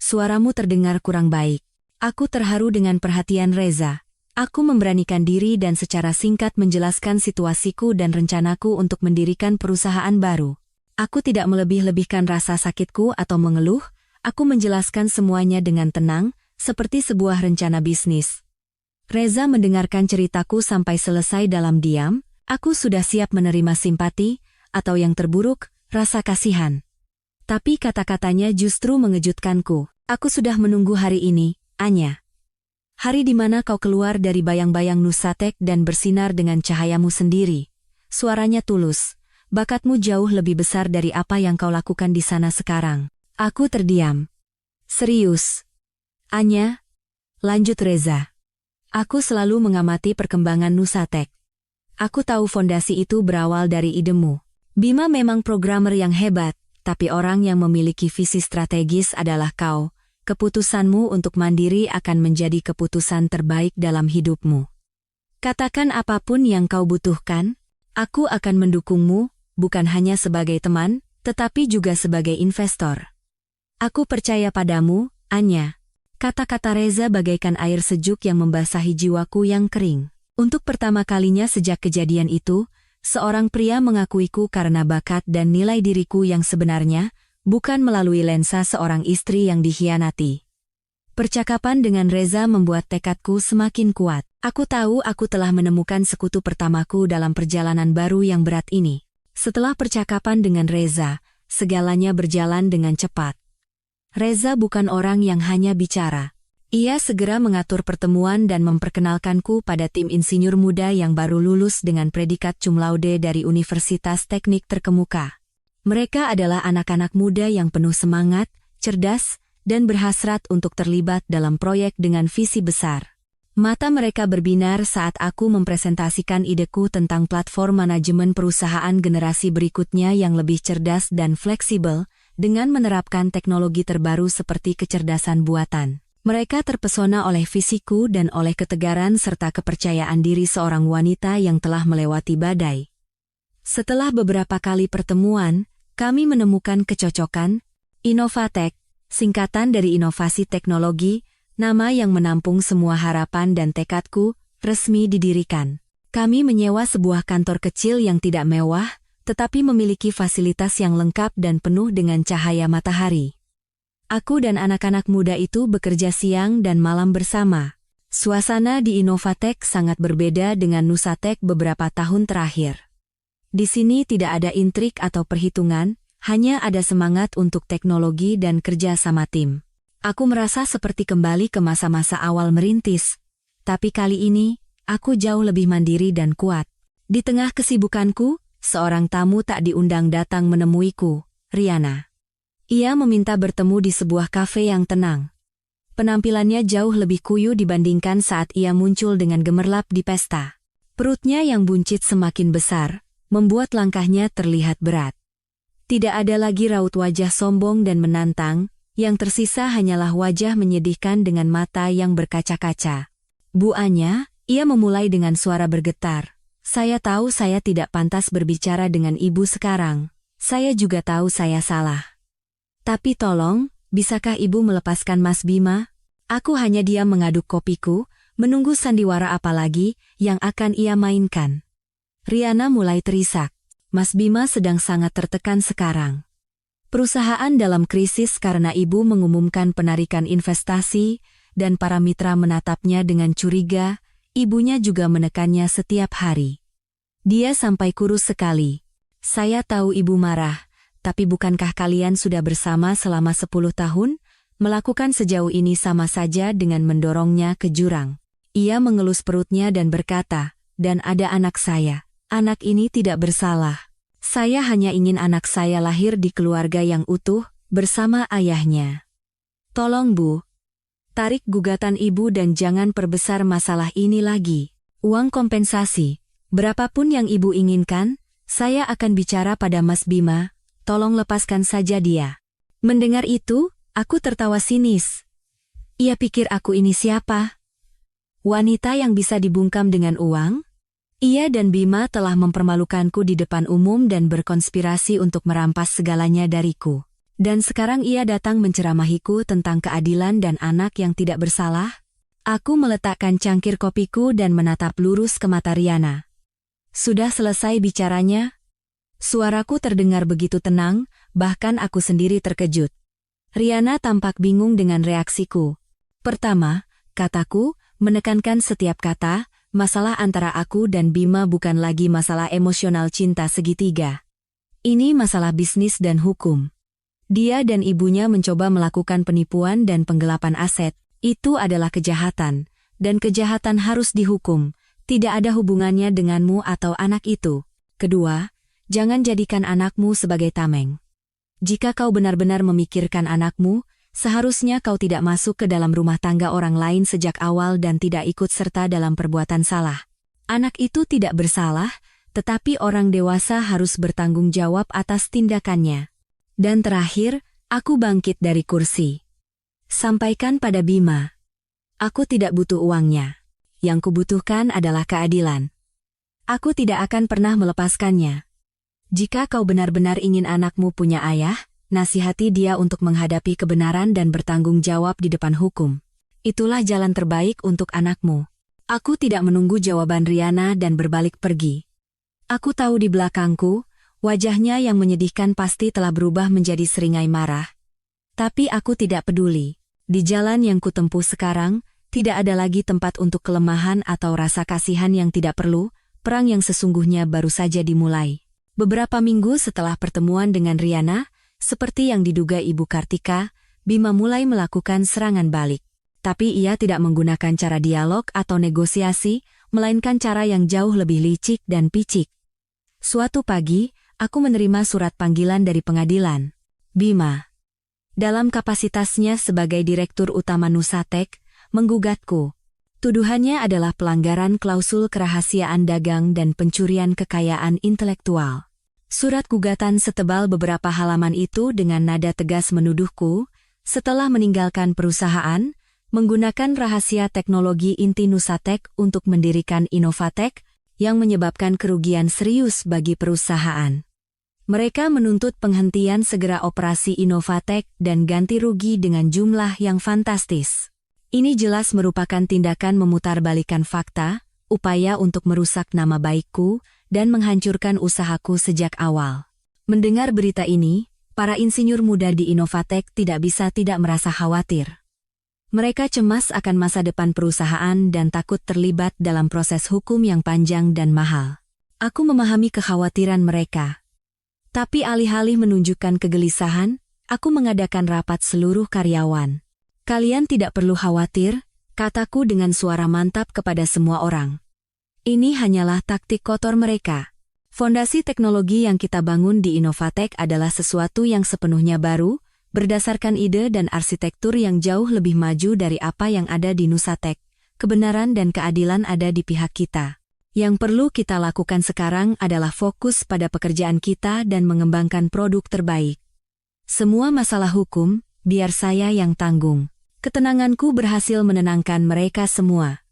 Suaramu terdengar kurang baik. Aku terharu dengan perhatian Reza. Aku memberanikan diri dan secara singkat menjelaskan situasiku dan rencanaku untuk mendirikan perusahaan baru. Aku tidak melebih-lebihkan rasa sakitku atau mengeluh, aku menjelaskan semuanya dengan tenang, seperti sebuah rencana bisnis. Reza mendengarkan ceritaku sampai selesai dalam diam, aku sudah siap menerima simpati, atau yang terburuk, rasa kasihan. Tapi kata-katanya justru mengejutkanku. Aku sudah menunggu hari ini, Anya. Hari di mana kau keluar dari bayang-bayang Nusatek dan bersinar dengan cahayamu sendiri. Suaranya tulus. Bakatmu jauh lebih besar dari apa yang kau lakukan di sana sekarang. Aku terdiam. Serius. Anya, lanjut Reza. Aku selalu mengamati perkembangan Nusatek. Aku tahu fondasi itu berawal dari idemu. Bima memang programmer yang hebat, tapi orang yang memiliki visi strategis adalah kau. Keputusanmu untuk mandiri akan menjadi keputusan terbaik dalam hidupmu. Katakan apapun yang kau butuhkan, aku akan mendukungmu, bukan hanya sebagai teman, tetapi juga sebagai investor. Aku percaya padamu, Anya. Kata-kata Reza bagaikan air sejuk yang membasahi jiwaku yang kering. Untuk pertama kalinya sejak kejadian itu, seorang pria mengakuiku karena bakat dan nilai diriku yang sebenarnya, bukan melalui lensa seorang istri yang dikhianati. Percakapan dengan Reza membuat tekadku semakin kuat. Aku tahu aku telah menemukan sekutu pertamaku dalam perjalanan baru yang berat ini. Setelah percakapan dengan Reza, segalanya berjalan dengan cepat. Reza bukan orang yang hanya bicara. Ia segera mengatur pertemuan dan memperkenalkanku pada tim insinyur muda yang baru lulus dengan predikat cum laude dari Universitas Teknik terkemuka. Mereka adalah anak-anak muda yang penuh semangat, cerdas, dan berhasrat untuk terlibat dalam proyek dengan visi besar. Mata mereka berbinar saat aku mempresentasikan ideku tentang platform manajemen perusahaan generasi berikutnya yang lebih cerdas dan fleksibel, dengan menerapkan teknologi terbaru seperti kecerdasan buatan. Mereka terpesona oleh visiku dan oleh ketegaran serta kepercayaan diri seorang wanita yang telah melewati badai. Setelah beberapa kali pertemuan, kami menemukan kecocokan. Innovatech, singkatan dari inovasi teknologi, nama yang menampung semua harapan dan tekadku, resmi didirikan. Kami menyewa sebuah kantor kecil yang tidak mewah, tetapi memiliki fasilitas yang lengkap dan penuh dengan cahaya matahari. Aku dan anak-anak muda itu bekerja siang dan malam bersama. Suasana di Innovatech sangat berbeda dengan Nusatech beberapa tahun terakhir. Di sini tidak ada intrik atau perhitungan, hanya ada semangat untuk teknologi dan kerja sama tim. Aku merasa seperti kembali ke masa-masa awal merintis, tapi kali ini, aku jauh lebih mandiri dan kuat. Di tengah kesibukanku, seorang tamu tak diundang datang menemuiku, Riana. Ia meminta bertemu di sebuah kafe yang tenang. Penampilannya jauh lebih kuyu dibandingkan saat ia muncul dengan gemerlap di pesta. Perutnya yang buncit semakin besar, membuat langkahnya terlihat berat. Tidak ada lagi raut wajah sombong dan menantang, yang tersisa hanyalah wajah menyedihkan dengan mata yang berkaca-kaca. Bu Anya, ia memulai dengan suara bergetar. Saya tahu saya tidak pantas berbicara dengan ibu sekarang. Saya juga tahu saya salah. Tapi tolong, bisakah ibu melepaskan Mas Bima? Aku hanya diam mengaduk kopiku, menunggu sandiwara apa lagi yang akan ia mainkan. Riana mulai terisak. Mas Bima sedang sangat tertekan sekarang. Perusahaan dalam krisis karena ibu mengumumkan penarikan investasi, dan para mitra menatapnya dengan curiga. Ibunya juga menekannya setiap hari. Dia sampai kurus sekali. Saya tahu ibu marah, tapi bukankah kalian sudah bersama selama 10 tahun? Melakukan sejauh ini sama saja dengan mendorongnya ke jurang. Ia mengelus perutnya dan berkata, dan ada anak saya. Anak ini tidak bersalah. Saya hanya ingin anak saya lahir di keluarga yang utuh, bersama ayahnya. Tolong Bu, tarik gugatan ibu dan jangan perbesar masalah ini lagi. Uang kompensasi, berapapun yang ibu inginkan, saya akan bicara pada Mas Bima, tolong lepaskan saja dia. Mendengar itu, aku tertawa sinis. Ia pikir aku ini siapa? Wanita yang bisa dibungkam dengan uang? Ia dan Bima telah mempermalukanku di depan umum dan berkonspirasi untuk merampas segalanya dariku. Dan sekarang ia datang menceramahiku tentang keadilan dan anak yang tidak bersalah? Aku meletakkan cangkir kopiku dan menatap lurus ke mata Riana. Sudah selesai bicaranya? Suaraku terdengar begitu tenang, bahkan aku sendiri terkejut. Riana tampak bingung dengan reaksiku. Pertama, kataku, menekankan setiap kata, masalah antara aku dan Bima bukan lagi masalah emosional cinta segitiga. Ini masalah bisnis dan hukum. Dia dan ibunya mencoba melakukan penipuan dan penggelapan aset. Itu adalah kejahatan, dan kejahatan harus dihukum. Tidak ada hubungannya denganmu atau anak itu. Kedua, jangan jadikan anakmu sebagai tameng. Jika kau benar-benar memikirkan anakmu, seharusnya kau tidak masuk ke dalam rumah tangga orang lain sejak awal dan tidak ikut serta dalam perbuatan salah. Anak itu tidak bersalah, tetapi orang dewasa harus bertanggung jawab atas tindakannya. Dan terakhir, aku bangkit dari kursi. Sampaikan pada Bima. Aku tidak butuh uangnya. Yang kubutuhkan adalah keadilan. Aku tidak akan pernah melepaskannya. Jika kau benar-benar ingin anakmu punya ayah, nasihati dia untuk menghadapi kebenaran dan bertanggung jawab di depan hukum. Itulah jalan terbaik untuk anakmu. Aku tidak menunggu jawaban Riana dan berbalik pergi. Aku tahu di belakangku, wajahnya yang menyedihkan pasti telah berubah menjadi seringai marah. Tapi aku tidak peduli. Di jalan yang kutempuh sekarang, tidak ada lagi tempat untuk kelemahan atau rasa kasihan yang tidak perlu. Perang yang sesungguhnya baru saja dimulai. Beberapa minggu setelah pertemuan dengan Riana, seperti yang diduga Ibu Kartika, Bima mulai melakukan serangan balik. Tapi ia tidak menggunakan cara dialog atau negosiasi, melainkan cara yang jauh lebih licik dan picik. Suatu pagi, aku menerima surat panggilan dari pengadilan. Bima, dalam kapasitasnya sebagai Direktur Utama Nusatek, menggugatku. Tuduhannya adalah pelanggaran klausul kerahasiaan dagang dan pencurian kekayaan intelektual. Surat gugatan setebal beberapa halaman itu dengan nada tegas menuduhku, setelah meninggalkan perusahaan, menggunakan rahasia teknologi inti Nusatek untuk mendirikan Innovatek, yang menyebabkan kerugian serius bagi perusahaan. Mereka menuntut penghentian segera operasi Innovatek dan ganti rugi dengan jumlah yang fantastis. Ini jelas merupakan tindakan memutarbalikkan fakta, upaya untuk merusak nama baikku, dan menghancurkan usahaku sejak awal. Mendengar berita ini, para insinyur muda di Innovatek tidak bisa tidak merasa khawatir. Mereka cemas akan masa depan perusahaan dan takut terlibat dalam proses hukum yang panjang dan mahal. Aku memahami kekhawatiran mereka. Tapi alih-alih menunjukkan kegelisahan, aku mengadakan rapat seluruh karyawan. Kalian tidak perlu khawatir, kataku dengan suara mantap kepada semua orang. Ini hanyalah taktik kotor mereka. Fondasi teknologi yang kita bangun di Innovatek adalah sesuatu yang sepenuhnya baru, berdasarkan ide dan arsitektur yang jauh lebih maju dari apa yang ada di Nusatek. Kebenaran dan keadilan ada di pihak kita. Yang perlu kita lakukan sekarang adalah fokus pada pekerjaan kita dan mengembangkan produk terbaik. Semua masalah hukum, biar saya yang tanggung. Ketenanganku berhasil menenangkan mereka semua.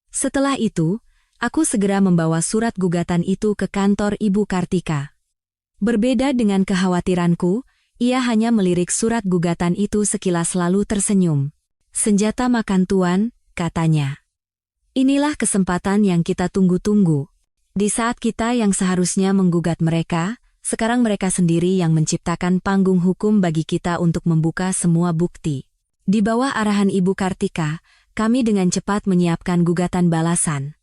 Setelah itu, aku segera membawa surat gugatan itu ke kantor Ibu Kartika. Berbeda dengan kekhawatiranku, ia hanya melirik surat gugatan itu sekilas lalu tersenyum. Senjata makan tuan, katanya. Inilah kesempatan yang kita tunggu-tunggu. Di saat kita yang seharusnya menggugat mereka, sekarang mereka sendiri yang menciptakan panggung hukum bagi kita untuk membuka semua bukti. Di bawah arahan Ibu Kartika, kami dengan cepat menyiapkan gugatan balasan.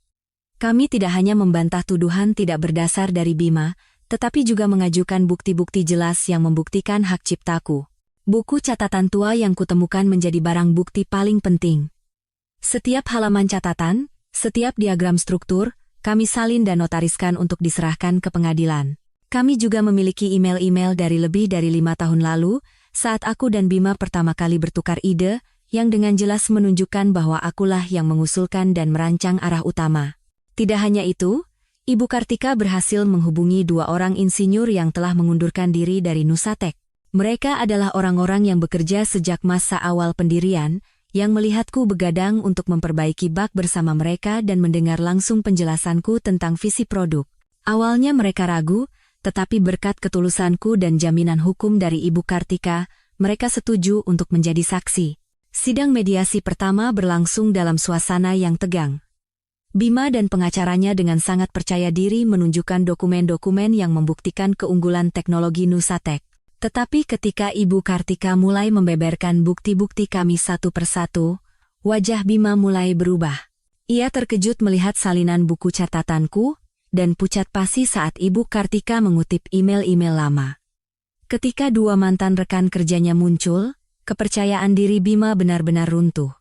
Kami tidak hanya membantah tuduhan tidak berdasar dari Bima, tetapi juga mengajukan bukti-bukti jelas yang membuktikan hak ciptaku. Buku catatan tua yang kutemukan menjadi barang bukti paling penting. Setiap halaman catatan, setiap diagram struktur, kami salin dan notariskan untuk diserahkan ke pengadilan. Kami juga memiliki email-email dari lebih dari 5 tahun lalu, saat aku dan Bima pertama kali bertukar ide, yang dengan jelas menunjukkan bahwa akulah yang mengusulkan dan merancang arah utama. Tidak hanya itu, Ibu Kartika berhasil menghubungi 2 orang insinyur yang telah mengundurkan diri dari Nusatek. Mereka adalah orang-orang yang bekerja sejak masa awal pendirian, yang melihatku begadang untuk memperbaiki bak bersama mereka dan mendengar langsung penjelasanku tentang visi produk. Awalnya mereka ragu, tetapi berkat ketulusanku dan jaminan hukum dari Ibu Kartika, mereka setuju untuk menjadi saksi. Sidang mediasi pertama berlangsung dalam suasana yang tegang. Bima dan pengacaranya dengan sangat percaya diri menunjukkan dokumen-dokumen yang membuktikan keunggulan teknologi Nusatek. Tetapi ketika Ibu Kartika mulai membeberkan bukti-bukti kami satu persatu, wajah Bima mulai berubah. Ia terkejut melihat salinan buku catatanku, dan pucat pasi saat Ibu Kartika mengutip email-email lama. Ketika 2 mantan rekan kerjanya muncul, kepercayaan diri Bima benar-benar runtuh.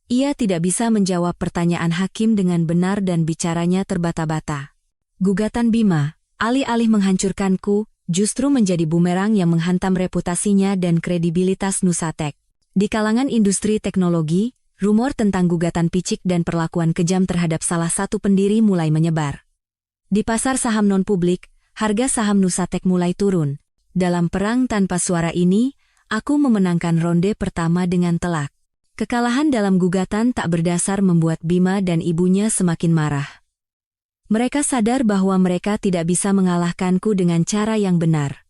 Ia tidak bisa menjawab pertanyaan hakim dengan benar dan bicaranya terbata-bata. Gugatan Bima, alih-alih menghancurkanku, justru menjadi bumerang yang menghantam reputasinya dan kredibilitas Nusatek. Di kalangan industri teknologi, rumor tentang gugatan picik dan perlakuan kejam terhadap salah satu pendiri mulai menyebar. Di pasar saham non-publik, harga saham Nusatek mulai turun. Dalam perang tanpa suara ini, aku memenangkan ronde pertama dengan telak. Kekalahan dalam gugatan tak berdasar membuat Bima dan ibunya semakin marah. Mereka sadar bahwa mereka tidak bisa mengalahkanku dengan cara yang benar.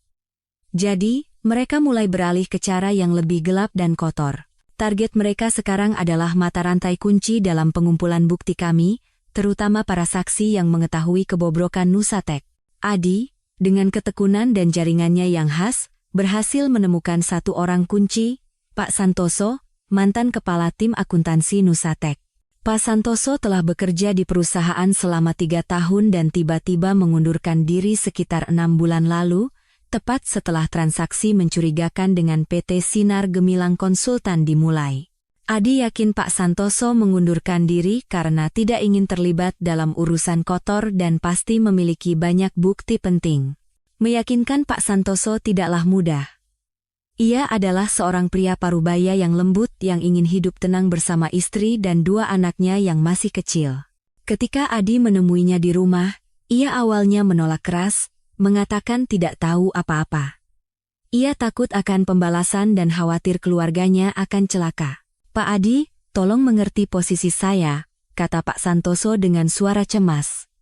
Jadi, mereka mulai beralih ke cara yang lebih gelap dan kotor. Target mereka sekarang adalah mata rantai kunci dalam pengumpulan bukti kami, terutama para saksi yang mengetahui kebobrokan Nusatek. Adi, dengan ketekunan dan jaringannya yang khas, berhasil menemukan 1 orang kunci, Pak Santoso, mantan kepala tim akuntansi Nusatek. Pak Santoso telah bekerja di perusahaan selama 3 tahun dan tiba-tiba mengundurkan diri sekitar 6 bulan lalu, tepat setelah transaksi mencurigakan dengan PT Sinar Gemilang Konsultan dimulai. Adi yakin Pak Santoso mengundurkan diri karena tidak ingin terlibat dalam urusan kotor dan pasti memiliki banyak bukti penting. Meyakinkan Pak Santoso tidaklah mudah. Ia adalah seorang pria parubaya yang lembut yang ingin hidup tenang bersama istri dan 2 anaknya yang masih kecil. Ketika Adi menemuinya di rumah, ia awalnya menolak keras, mengatakan tidak tahu apa-apa. Ia takut akan pembalasan dan khawatir keluarganya akan celaka. "Pak Adi, tolong mengerti posisi saya," kata Pak Santoso dengan suara cemas.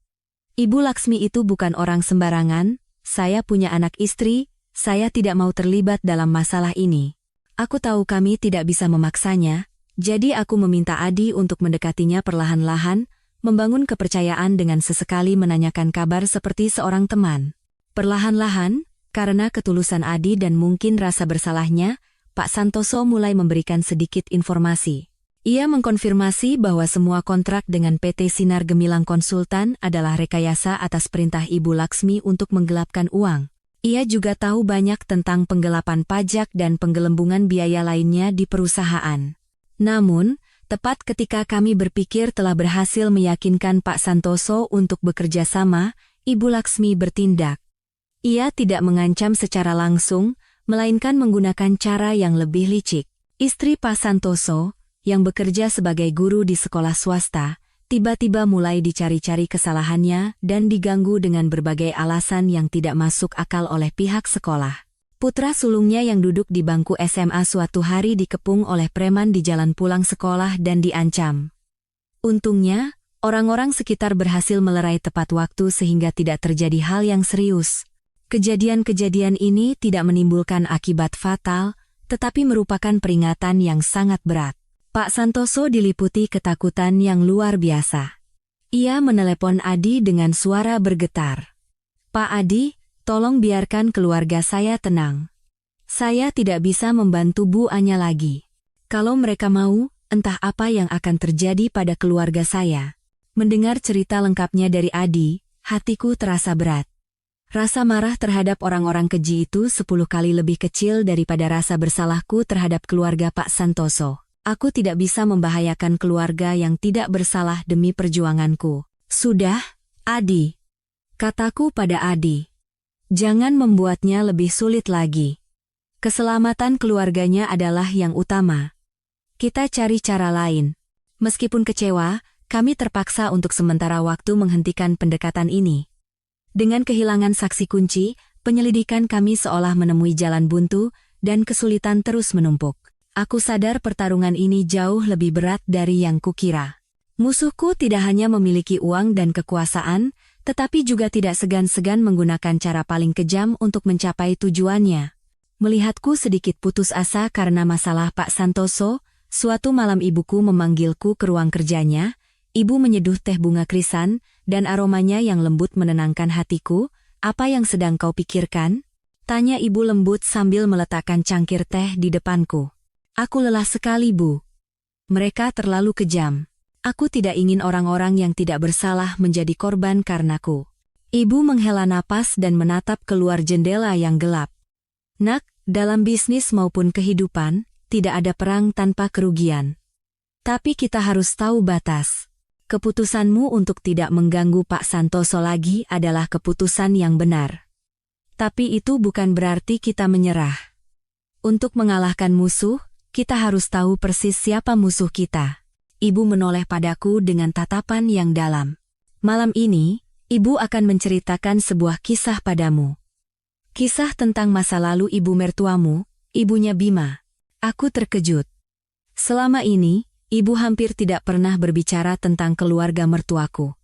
"Ibu Laksmi itu bukan orang sembarangan, saya punya anak istri, saya tidak mau terlibat dalam masalah ini. Aku tahu kami tidak bisa memaksanya, jadi aku meminta Adi untuk mendekatinya perlahan-lahan, membangun kepercayaan dengan sesekali menanyakan kabar seperti seorang teman." Perlahan-lahan, karena ketulusan Adi dan mungkin rasa bersalahnya, Pak Santoso mulai memberikan sedikit informasi. Ia mengkonfirmasi bahwa semua kontrak dengan PT Sinar Gemilang Konsultan adalah rekayasa atas perintah Ibu Laksmi untuk menggelapkan uang. Ia juga tahu banyak tentang penggelapan pajak dan penggelembungan biaya lainnya di perusahaan. Namun, tepat ketika kami berpikir telah berhasil meyakinkan Pak Santoso untuk bekerja sama, Ibu Laksmi bertindak. Ia tidak mengancam secara langsung, melainkan menggunakan cara yang lebih licik. Istri Pak Santoso, yang bekerja sebagai guru di sekolah swasta, tiba-tiba mulai dicari-cari kesalahannya dan diganggu dengan berbagai alasan yang tidak masuk akal oleh pihak sekolah. Putra sulungnya yang duduk di bangku SMA suatu hari dikepung oleh preman di jalan pulang sekolah dan diancam. Untungnya, orang-orang sekitar berhasil melerai tepat waktu sehingga tidak terjadi hal yang serius. Kejadian-kejadian ini tidak menimbulkan akibat fatal, tetapi merupakan peringatan yang sangat berat. Pak Santoso diliputi ketakutan yang luar biasa. Ia menelepon Adi dengan suara bergetar. "Pak Adi, tolong biarkan keluarga saya tenang. Saya tidak bisa membantu Bu Anya lagi. Kalau mereka mau, entah apa yang akan terjadi pada keluarga saya." Mendengar cerita lengkapnya dari Adi, hatiku terasa berat. Rasa marah terhadap orang-orang keji itu 10 kali lebih kecil daripada rasa bersalahku terhadap keluarga Pak Santoso. Aku tidak bisa membahayakan keluarga yang tidak bersalah demi perjuanganku. "Sudah, Adi," kataku pada Adi. "Jangan membuatnya lebih sulit lagi. Keselamatan keluarganya adalah yang utama. Kita cari cara lain." Meskipun kecewa, kami terpaksa untuk sementara waktu menghentikan pendekatan ini. Dengan kehilangan saksi kunci, penyelidikan kami seolah menemui jalan buntu, dan kesulitan terus menumpuk. Aku sadar pertarungan ini jauh lebih berat dari yang kukira. Musuhku tidak hanya memiliki uang dan kekuasaan, tetapi juga tidak segan-segan menggunakan cara paling kejam untuk mencapai tujuannya. Melihatku sedikit putus asa karena masalah Pak Santoso, suatu malam ibuku memanggilku ke ruang kerjanya. Ibu menyeduh teh bunga krisan, dan aromanya yang lembut menenangkan hatiku. "Apa yang sedang kau pikirkan?" tanya ibu lembut sambil meletakkan cangkir teh di depanku. "Aku lelah sekali, Bu. Mereka terlalu kejam. Aku tidak ingin orang-orang yang tidak bersalah menjadi korban karenaku." Ibu menghela napas dan menatap keluar jendela yang gelap. "Nak, dalam bisnis maupun kehidupan, tidak ada perang tanpa kerugian. Tapi kita harus tahu batas. Keputusanmu untuk tidak mengganggu Pak Santoso lagi adalah keputusan yang benar. Tapi itu bukan berarti kita menyerah. Untuk mengalahkan musuh, kita harus tahu persis siapa musuh kita." Ibu menoleh padaku dengan tatapan yang dalam. "Malam ini, Ibu akan menceritakan sebuah kisah padamu. Kisah tentang masa lalu ibu mertuamu, ibunya Bima." Aku terkejut. Selama ini, ibu hampir tidak pernah berbicara tentang keluarga mertuaku.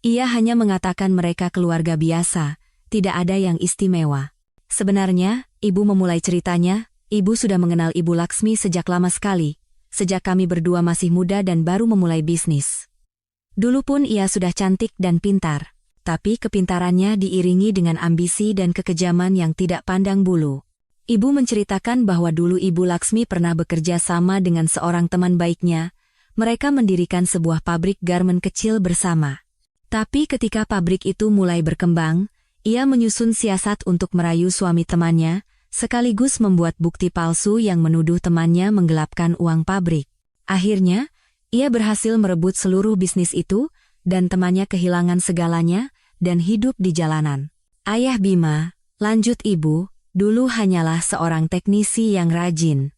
Ia hanya mengatakan mereka keluarga biasa, tidak ada yang istimewa. Sebenarnya, ibu memulai ceritanya, ibu sudah mengenal Ibu Laksmi sejak lama sekali, sejak kami berdua masih muda dan baru memulai bisnis. Dulu pun ia sudah cantik dan pintar, tapi kepintarannya diiringi dengan ambisi dan kekejaman yang tidak pandang bulu. Ibu menceritakan bahwa dulu Ibu Laksmi pernah bekerja sama dengan seorang teman baiknya. Mereka mendirikan sebuah pabrik garmen kecil bersama. Tapi ketika pabrik itu mulai berkembang, ia menyusun siasat untuk merayu suami temannya, sekaligus membuat bukti palsu yang menuduh temannya menggelapkan uang pabrik. Akhirnya, ia berhasil merebut seluruh bisnis itu, dan temannya kehilangan segalanya, dan hidup di jalanan. Ayah Bima, lanjut Ibu, dulu hanyalah seorang teknisi yang rajin.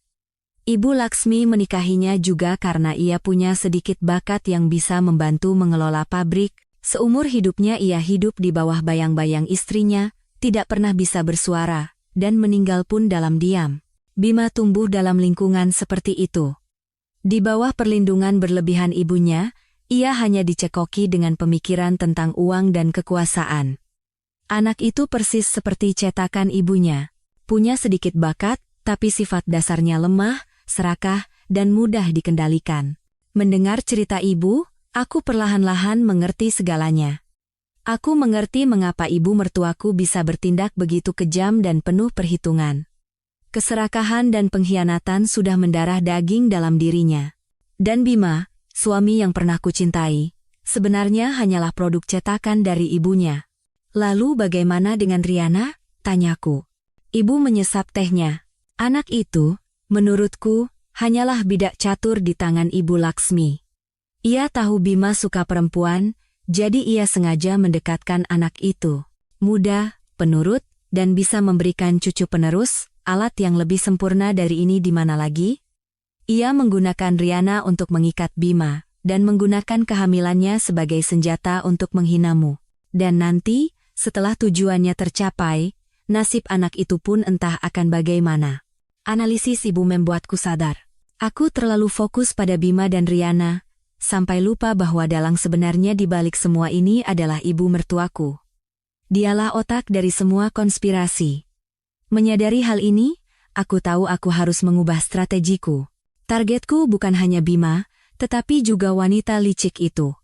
Ibu Laksmi menikahinya juga karena ia punya sedikit bakat yang bisa membantu mengelola pabrik. Seumur hidupnya ia hidup di bawah bayang-bayang istrinya, tidak pernah bisa bersuara, dan meninggal pun dalam diam. Bima tumbuh dalam lingkungan seperti itu. Di bawah perlindungan berlebihan ibunya, ia hanya dicekoki dengan pemikiran tentang uang dan kekuasaan. Anak itu persis seperti cetakan ibunya. Punya sedikit bakat, tapi sifat dasarnya lemah, serakah, dan mudah dikendalikan. Mendengar cerita ibu, aku perlahan-lahan mengerti segalanya. Aku mengerti mengapa ibu mertuaku bisa bertindak begitu kejam dan penuh perhitungan. Keserakahan dan pengkhianatan sudah mendarah daging dalam dirinya. Dan Bima, suami yang pernah kucintai, sebenarnya hanyalah produk cetakan dari ibunya. Lalu bagaimana dengan Riana? Tanyaku. Ibu menyesap tehnya. Anak itu, menurutku, hanyalah bidak catur di tangan Ibu Laksmi. Ia tahu Bima suka perempuan, jadi ia sengaja mendekatkan anak itu. Muda, penurut, dan bisa memberikan cucu penerus, alat yang lebih sempurna dari ini di mana lagi? Ia menggunakan Riana untuk mengikat Bima, dan menggunakan kehamilannya sebagai senjata untuk menghinamu. Dan nanti, setelah tujuannya tercapai, nasib anak itu pun entah akan bagaimana. Analisis ibu membuatku sadar. Aku terlalu fokus pada Bima dan Riana, sampai lupa bahwa dalang sebenarnya di balik semua ini adalah ibu mertuaku. Dialah otak dari semua konspirasi. Menyadari hal ini, aku tahu aku harus mengubah strategiku. Targetku bukan hanya Bima, tetapi juga wanita licik itu.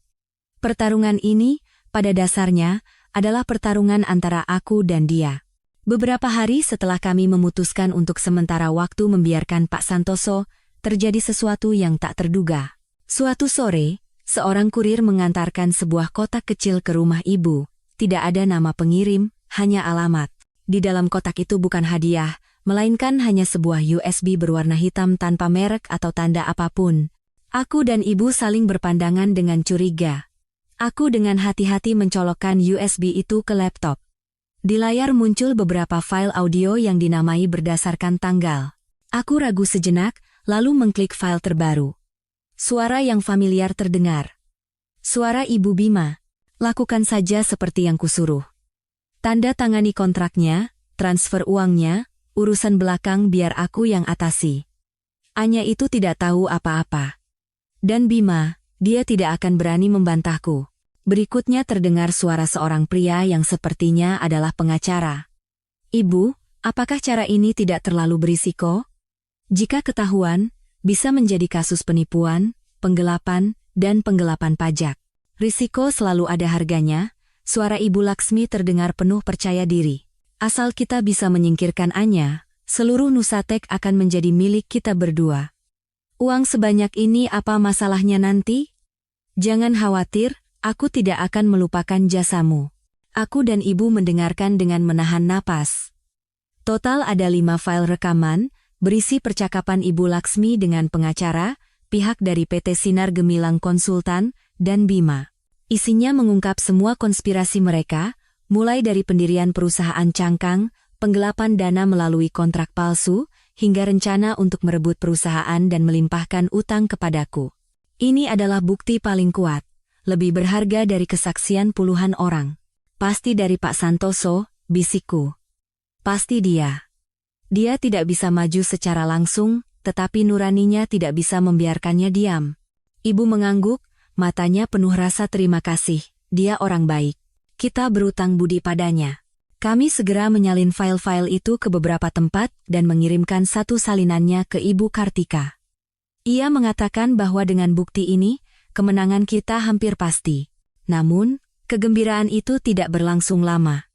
Pertarungan ini, pada dasarnya, adalah pertarungan antara aku dan dia. Beberapa hari setelah kami memutuskan untuk sementara waktu membiarkan Pak Santoso, terjadi sesuatu yang tak terduga. Suatu sore, seorang kurir mengantarkan sebuah kotak kecil ke rumah ibu. Tidak ada nama pengirim, hanya alamat. Di dalam kotak itu bukan hadiah, melainkan hanya sebuah USB berwarna hitam tanpa merek atau tanda apapun. Aku dan ibu saling berpandangan dengan curiga. Aku dengan hati-hati mencolokkan USB itu ke laptop. Di layar muncul beberapa file audio yang dinamai berdasarkan tanggal. Aku ragu sejenak, lalu mengklik file terbaru. Suara yang familiar terdengar. Suara Ibu Bima. Lakukan saja seperti yang kusuruh. Tanda tangani kontraknya, transfer uangnya, urusan belakang biar aku yang atasi. Anya itu tidak tahu apa-apa. Dan Bima, dia tidak akan berani membantahku. Berikutnya terdengar suara seorang pria yang sepertinya adalah pengacara. Ibu, apakah cara ini tidak terlalu berisiko? Jika ketahuan, bisa menjadi kasus penipuan, penggelapan, dan penggelapan pajak. Risiko selalu ada harganya. Suara Ibu Laksmi terdengar penuh percaya diri. Asal kita bisa menyingkirkan Anya, seluruh Nusatek akan menjadi milik kita berdua. Uang sebanyak ini apa masalahnya nanti? Jangan khawatir. Aku tidak akan melupakan jasamu. Aku dan ibu mendengarkan dengan menahan napas. Total ada 5 file rekaman, berisi percakapan Ibu Laksmi dengan pengacara, pihak dari PT Sinar Gemilang Konsultan, dan Bima. Isinya mengungkap semua konspirasi mereka, mulai dari pendirian perusahaan cangkang, penggelapan dana melalui kontrak palsu, hingga rencana untuk merebut perusahaan dan melimpahkan utang kepadaku. Ini adalah bukti paling kuat. Lebih berharga dari kesaksian puluhan orang. Pasti dari Pak Santoso, bisikku. Pasti dia. Dia tidak bisa maju secara langsung, tetapi nuraninya tidak bisa membiarkannya diam. Ibu mengangguk, matanya penuh rasa terima kasih. Dia orang baik. Kita berutang budi padanya. Kami segera menyalin file-file itu ke beberapa tempat dan mengirimkan satu salinannya ke Ibu Kartika. Ia mengatakan bahwa dengan bukti ini, kemenangan kita hampir pasti. Namun, kegembiraan itu tidak berlangsung lama.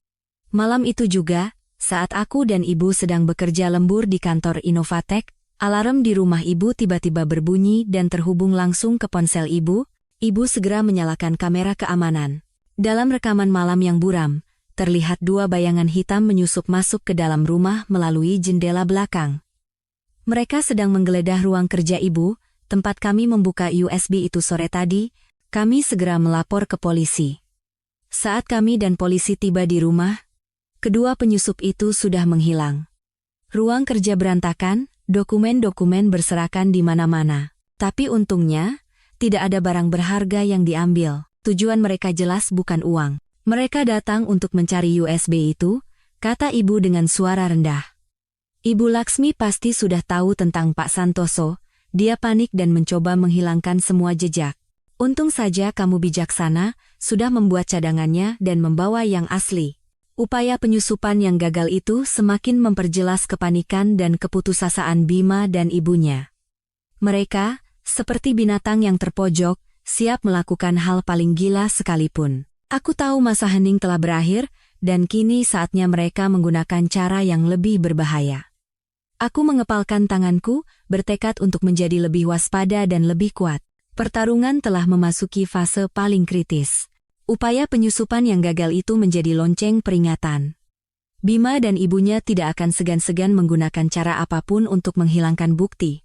Malam itu juga, saat aku dan ibu sedang bekerja lembur di kantor Innovatek, alarm di rumah ibu tiba-tiba berbunyi dan terhubung langsung ke ponsel ibu. Ibu segera menyalakan kamera keamanan. Dalam rekaman malam yang buram, terlihat dua bayangan hitam menyusup masuk ke dalam rumah melalui jendela belakang. Mereka sedang menggeledah ruang kerja ibu, tempat kami membuka USB itu sore tadi. Kami segera melapor ke polisi. Saat kami dan polisi tiba di rumah, kedua penyusup itu sudah menghilang. Ruang kerja berantakan, dokumen-dokumen berserakan di mana-mana. Tapi untungnya, tidak ada barang berharga yang diambil. Tujuan mereka jelas bukan uang. Mereka datang untuk mencari USB itu, kata ibu dengan suara rendah. Ibu Laksmi pasti sudah tahu tentang Pak Santoso. Dia panik dan mencoba menghilangkan semua jejak. Untung saja kamu bijaksana, sudah membuat cadangannya dan membawa yang asli. Upaya penyusupan yang gagal itu semakin memperjelas kepanikan dan keputusasaan Bima dan ibunya. Mereka, seperti binatang yang terpojok, siap melakukan hal paling gila sekalipun. Aku tahu masa hening telah berakhir, dan kini saatnya mereka menggunakan cara yang lebih berbahaya. Aku mengepalkan tanganku, bertekad untuk menjadi lebih waspada dan lebih kuat. Pertarungan telah memasuki fase paling kritis. Upaya penyusupan yang gagal itu menjadi lonceng peringatan. Bima dan ibunya tidak akan segan-segan menggunakan cara apapun untuk menghilangkan bukti.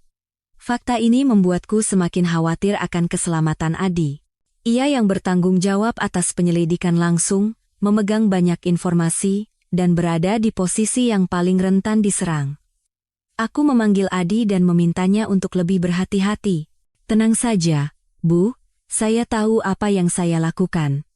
Fakta ini membuatku semakin khawatir akan keselamatan Adi. Ia yang bertanggung jawab atas penyelidikan langsung, memegang banyak informasi, dan berada di posisi yang paling rentan diserang. Aku memanggil Adi dan memintanya untuk lebih berhati-hati. Tenang saja, Bu, saya tahu apa yang saya lakukan.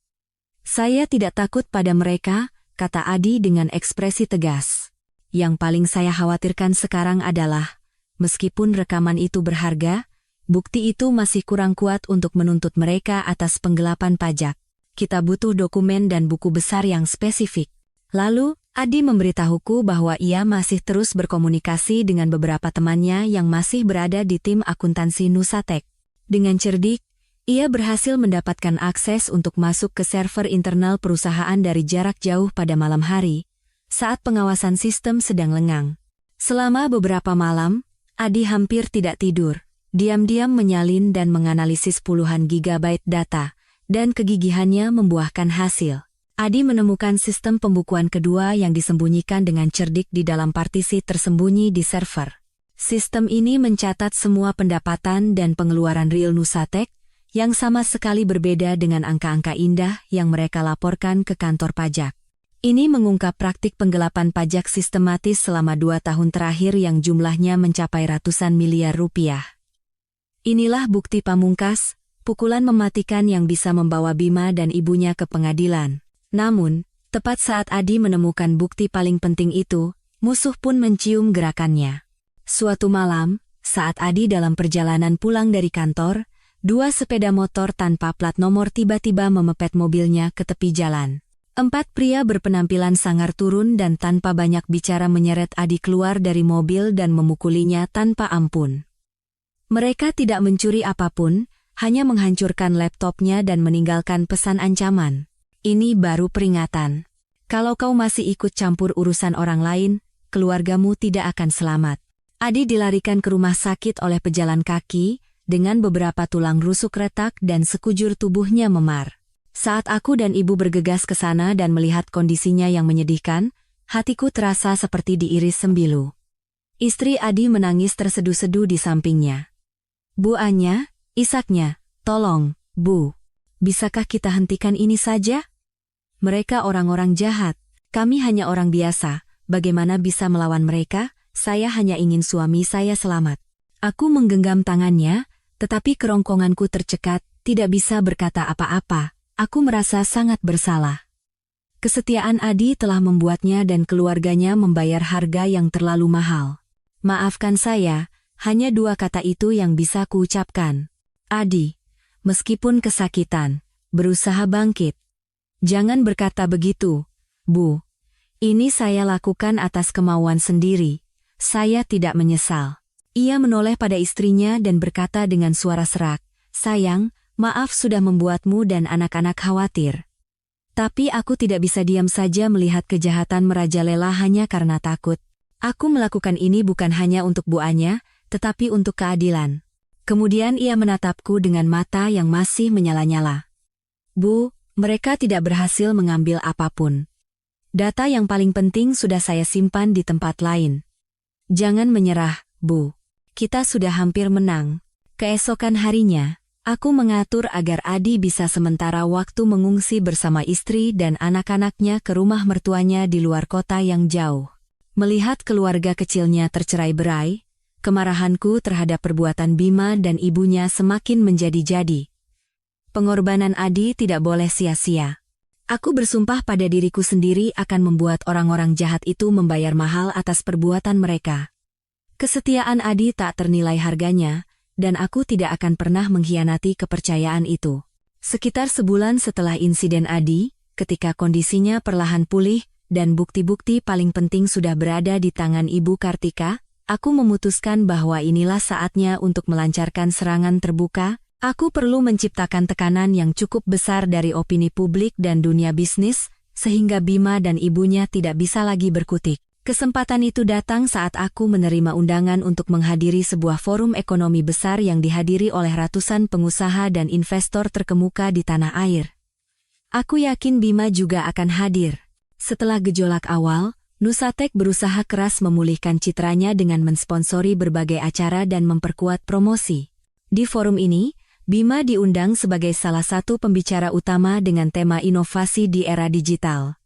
Saya tidak takut pada mereka, kata Adi dengan ekspresi tegas. Yang paling saya khawatirkan sekarang adalah, meskipun rekaman itu berharga, bukti itu masih kurang kuat untuk menuntut mereka atas penggelapan pajak. Kita butuh dokumen dan buku besar yang spesifik. Lalu, Adi memberitahuku bahwa ia masih terus berkomunikasi dengan beberapa temannya yang masih berada di tim akuntansi Nusatek. Dengan cerdik, ia berhasil mendapatkan akses untuk masuk ke server internal perusahaan dari jarak jauh pada malam hari, saat pengawasan sistem sedang lengang. Selama beberapa malam, Adi hampir tidak tidur, diam-diam menyalin dan menganalisis puluhan gigabyte data, dan kegigihannya membuahkan hasil. Adi menemukan sistem pembukuan kedua yang disembunyikan dengan cerdik di dalam partisi tersembunyi di server. Sistem ini mencatat semua pendapatan dan pengeluaran real Nusatek, yang sama sekali berbeda dengan angka-angka indah yang mereka laporkan ke kantor pajak. Ini mengungkap praktik penggelapan pajak sistematis selama 2 tahun terakhir yang jumlahnya mencapai ratusan miliar rupiah. Inilah bukti pamungkas, pukulan mematikan yang bisa membawa Bima dan ibunya ke pengadilan. Namun, tepat saat Adi menemukan bukti paling penting itu, musuh pun mencium gerakannya. Suatu malam, saat Adi dalam perjalanan pulang dari kantor, 2 sepeda motor tanpa plat nomor tiba-tiba memepet mobilnya ke tepi jalan. 4 pria berpenampilan sangar turun dan tanpa banyak bicara menyeret Adi keluar dari mobil dan memukulinya tanpa ampun. Mereka tidak mencuri apapun, hanya menghancurkan laptopnya dan meninggalkan pesan ancaman. Ini baru peringatan. Kalau kau masih ikut campur urusan orang lain, keluargamu tidak akan selamat. Adi dilarikan ke rumah sakit oleh pejalan kaki, dengan beberapa tulang rusuk retak dan sekujur tubuhnya memar. Saat aku dan ibu bergegas ke sana dan melihat kondisinya yang menyedihkan, hatiku terasa seperti diiris sembilu. Istri Adi menangis terseduh-seduh di sampingnya. Bu Anya, isaknya, tolong, Bu. Bisakah kita hentikan ini saja? Mereka orang-orang jahat, kami hanya orang biasa, bagaimana bisa melawan mereka? Saya hanya ingin suami saya selamat. Aku menggenggam tangannya, tetapi kerongkonganku tercekat, tidak bisa berkata apa-apa. Aku merasa sangat bersalah. Kesetiaan Adi telah membuatnya dan keluarganya membayar harga yang terlalu mahal. Maafkan saya, hanya 2 kata itu yang bisa kuucapkan. Adi, meskipun kesakitan, berusaha bangkit. Jangan berkata begitu, Bu. Ini saya lakukan atas kemauan sendiri. Saya tidak menyesal. Ia menoleh pada istrinya dan berkata dengan suara serak, Sayang, maaf sudah membuatmu dan anak-anak khawatir. Tapi aku tidak bisa diam saja melihat kejahatan merajalela hanya karena takut. Aku melakukan ini bukan hanya untuk Bu Anya, tetapi untuk keadilan. Kemudian ia menatapku dengan mata yang masih menyala-nyala. Bu, mereka tidak berhasil mengambil apapun. Data yang paling penting sudah saya simpan di tempat lain. Jangan menyerah, Bu. Kita sudah hampir menang. Keesokan harinya, aku mengatur agar Adi bisa sementara waktu mengungsi bersama istri dan anak-anaknya ke rumah mertuanya di luar kota yang jauh. Melihat keluarga kecilnya tercerai-berai, kemarahanku terhadap perbuatan Bima dan ibunya semakin menjadi-jadi. Pengorbanan Adi tidak boleh sia-sia. Aku bersumpah pada diriku sendiri akan membuat orang-orang jahat itu membayar mahal atas perbuatan mereka. Kesetiaan Adi tak ternilai harganya, dan aku tidak akan pernah mengkhianati kepercayaan itu. Sekitar sebulan setelah insiden Adi, ketika kondisinya perlahan pulih dan bukti-bukti paling penting sudah berada di tangan Ibu Kartika, aku memutuskan bahwa inilah saatnya untuk melancarkan serangan terbuka. Aku perlu menciptakan tekanan yang cukup besar dari opini publik dan dunia bisnis, sehingga Bima dan ibunya tidak bisa lagi berkutik. Kesempatan itu datang saat aku menerima undangan untuk menghadiri sebuah forum ekonomi besar yang dihadiri oleh ratusan pengusaha dan investor terkemuka di tanah air. Aku yakin Bima juga akan hadir. Setelah gejolak awal, Nusatek berusaha keras memulihkan citranya dengan mensponsori berbagai acara dan memperkuat promosi. Di forum ini, Bima diundang sebagai salah satu pembicara utama dengan tema inovasi di era digital.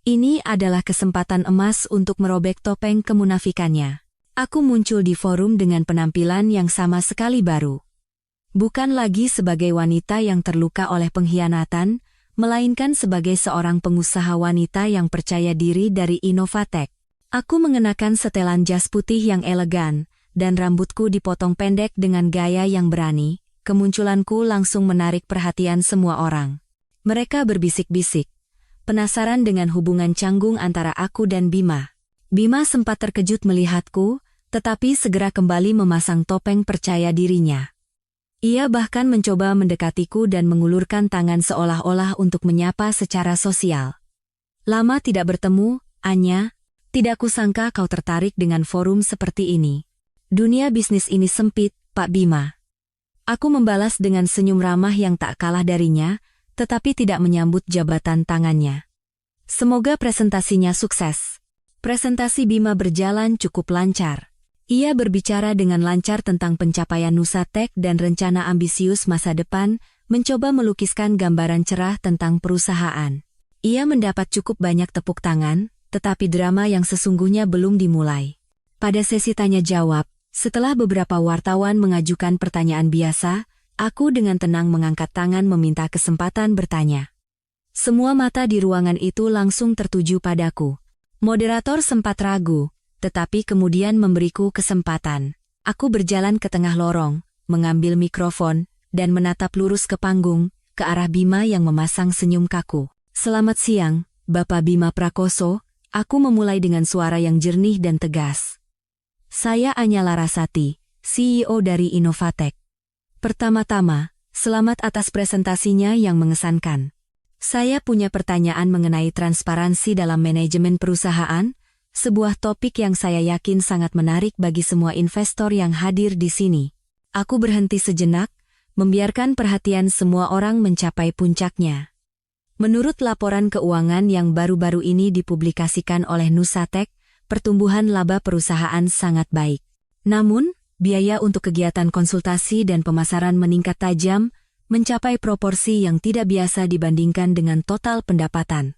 Ini adalah kesempatan emas untuk merobek topeng kemunafikannya. Aku muncul di forum dengan penampilan yang sama sekali baru. Bukan lagi sebagai wanita yang terluka oleh pengkhianatan, melainkan sebagai seorang pengusaha wanita yang percaya diri dari Innovatek. Aku mengenakan setelan jas putih yang elegan, dan rambutku dipotong pendek dengan gaya yang berani. Kemunculanku langsung menarik perhatian semua orang. Mereka berbisik-bisik, penasaran dengan hubungan canggung antara aku dan Bima. Bima sempat terkejut melihatku, tetapi segera kembali memasang topeng percaya dirinya. Ia bahkan mencoba mendekatiku dan mengulurkan tangan seolah-olah untuk menyapa secara sosial. Lama tidak bertemu, Anya. Tidak kusangka kau tertarik dengan forum seperti ini. Dunia bisnis ini sempit, Pak Bima. Aku membalas dengan senyum ramah yang tak kalah darinya, tetapi tidak menyambut jabatan tangannya. Semoga presentasinya sukses. Presentasi Bima berjalan cukup lancar. Ia berbicara dengan lancar tentang pencapaian Nusatek dan rencana ambisius masa depan, mencoba melukiskan gambaran cerah tentang perusahaan. Ia mendapat cukup banyak tepuk tangan, tetapi drama yang sesungguhnya belum dimulai. Pada sesi tanya-jawab, setelah beberapa wartawan mengajukan pertanyaan biasa, aku dengan tenang mengangkat tangan meminta kesempatan bertanya. Semua mata di ruangan itu langsung tertuju padaku. Moderator sempat ragu, tetapi kemudian memberiku kesempatan. Aku berjalan ke tengah lorong, mengambil mikrofon, dan menatap lurus ke panggung, ke arah Bima yang memasang senyum kaku. Selamat siang, Bapak Bima Prakoso, aku memulai dengan suara yang jernih dan tegas. Saya Anya Larasati, CEO dari Innovatek. Pertama-tama, selamat atas presentasinya yang mengesankan. Saya punya pertanyaan mengenai transparansi dalam manajemen perusahaan, sebuah topik yang saya yakin sangat menarik bagi semua investor yang hadir di sini. Aku berhenti sejenak, membiarkan perhatian semua orang mencapai puncaknya. Menurut laporan keuangan yang baru-baru ini dipublikasikan oleh Nusatek, pertumbuhan laba perusahaan sangat baik. Namun, biaya untuk kegiatan konsultasi dan pemasaran meningkat tajam, mencapai proporsi yang tidak biasa dibandingkan dengan total pendapatan.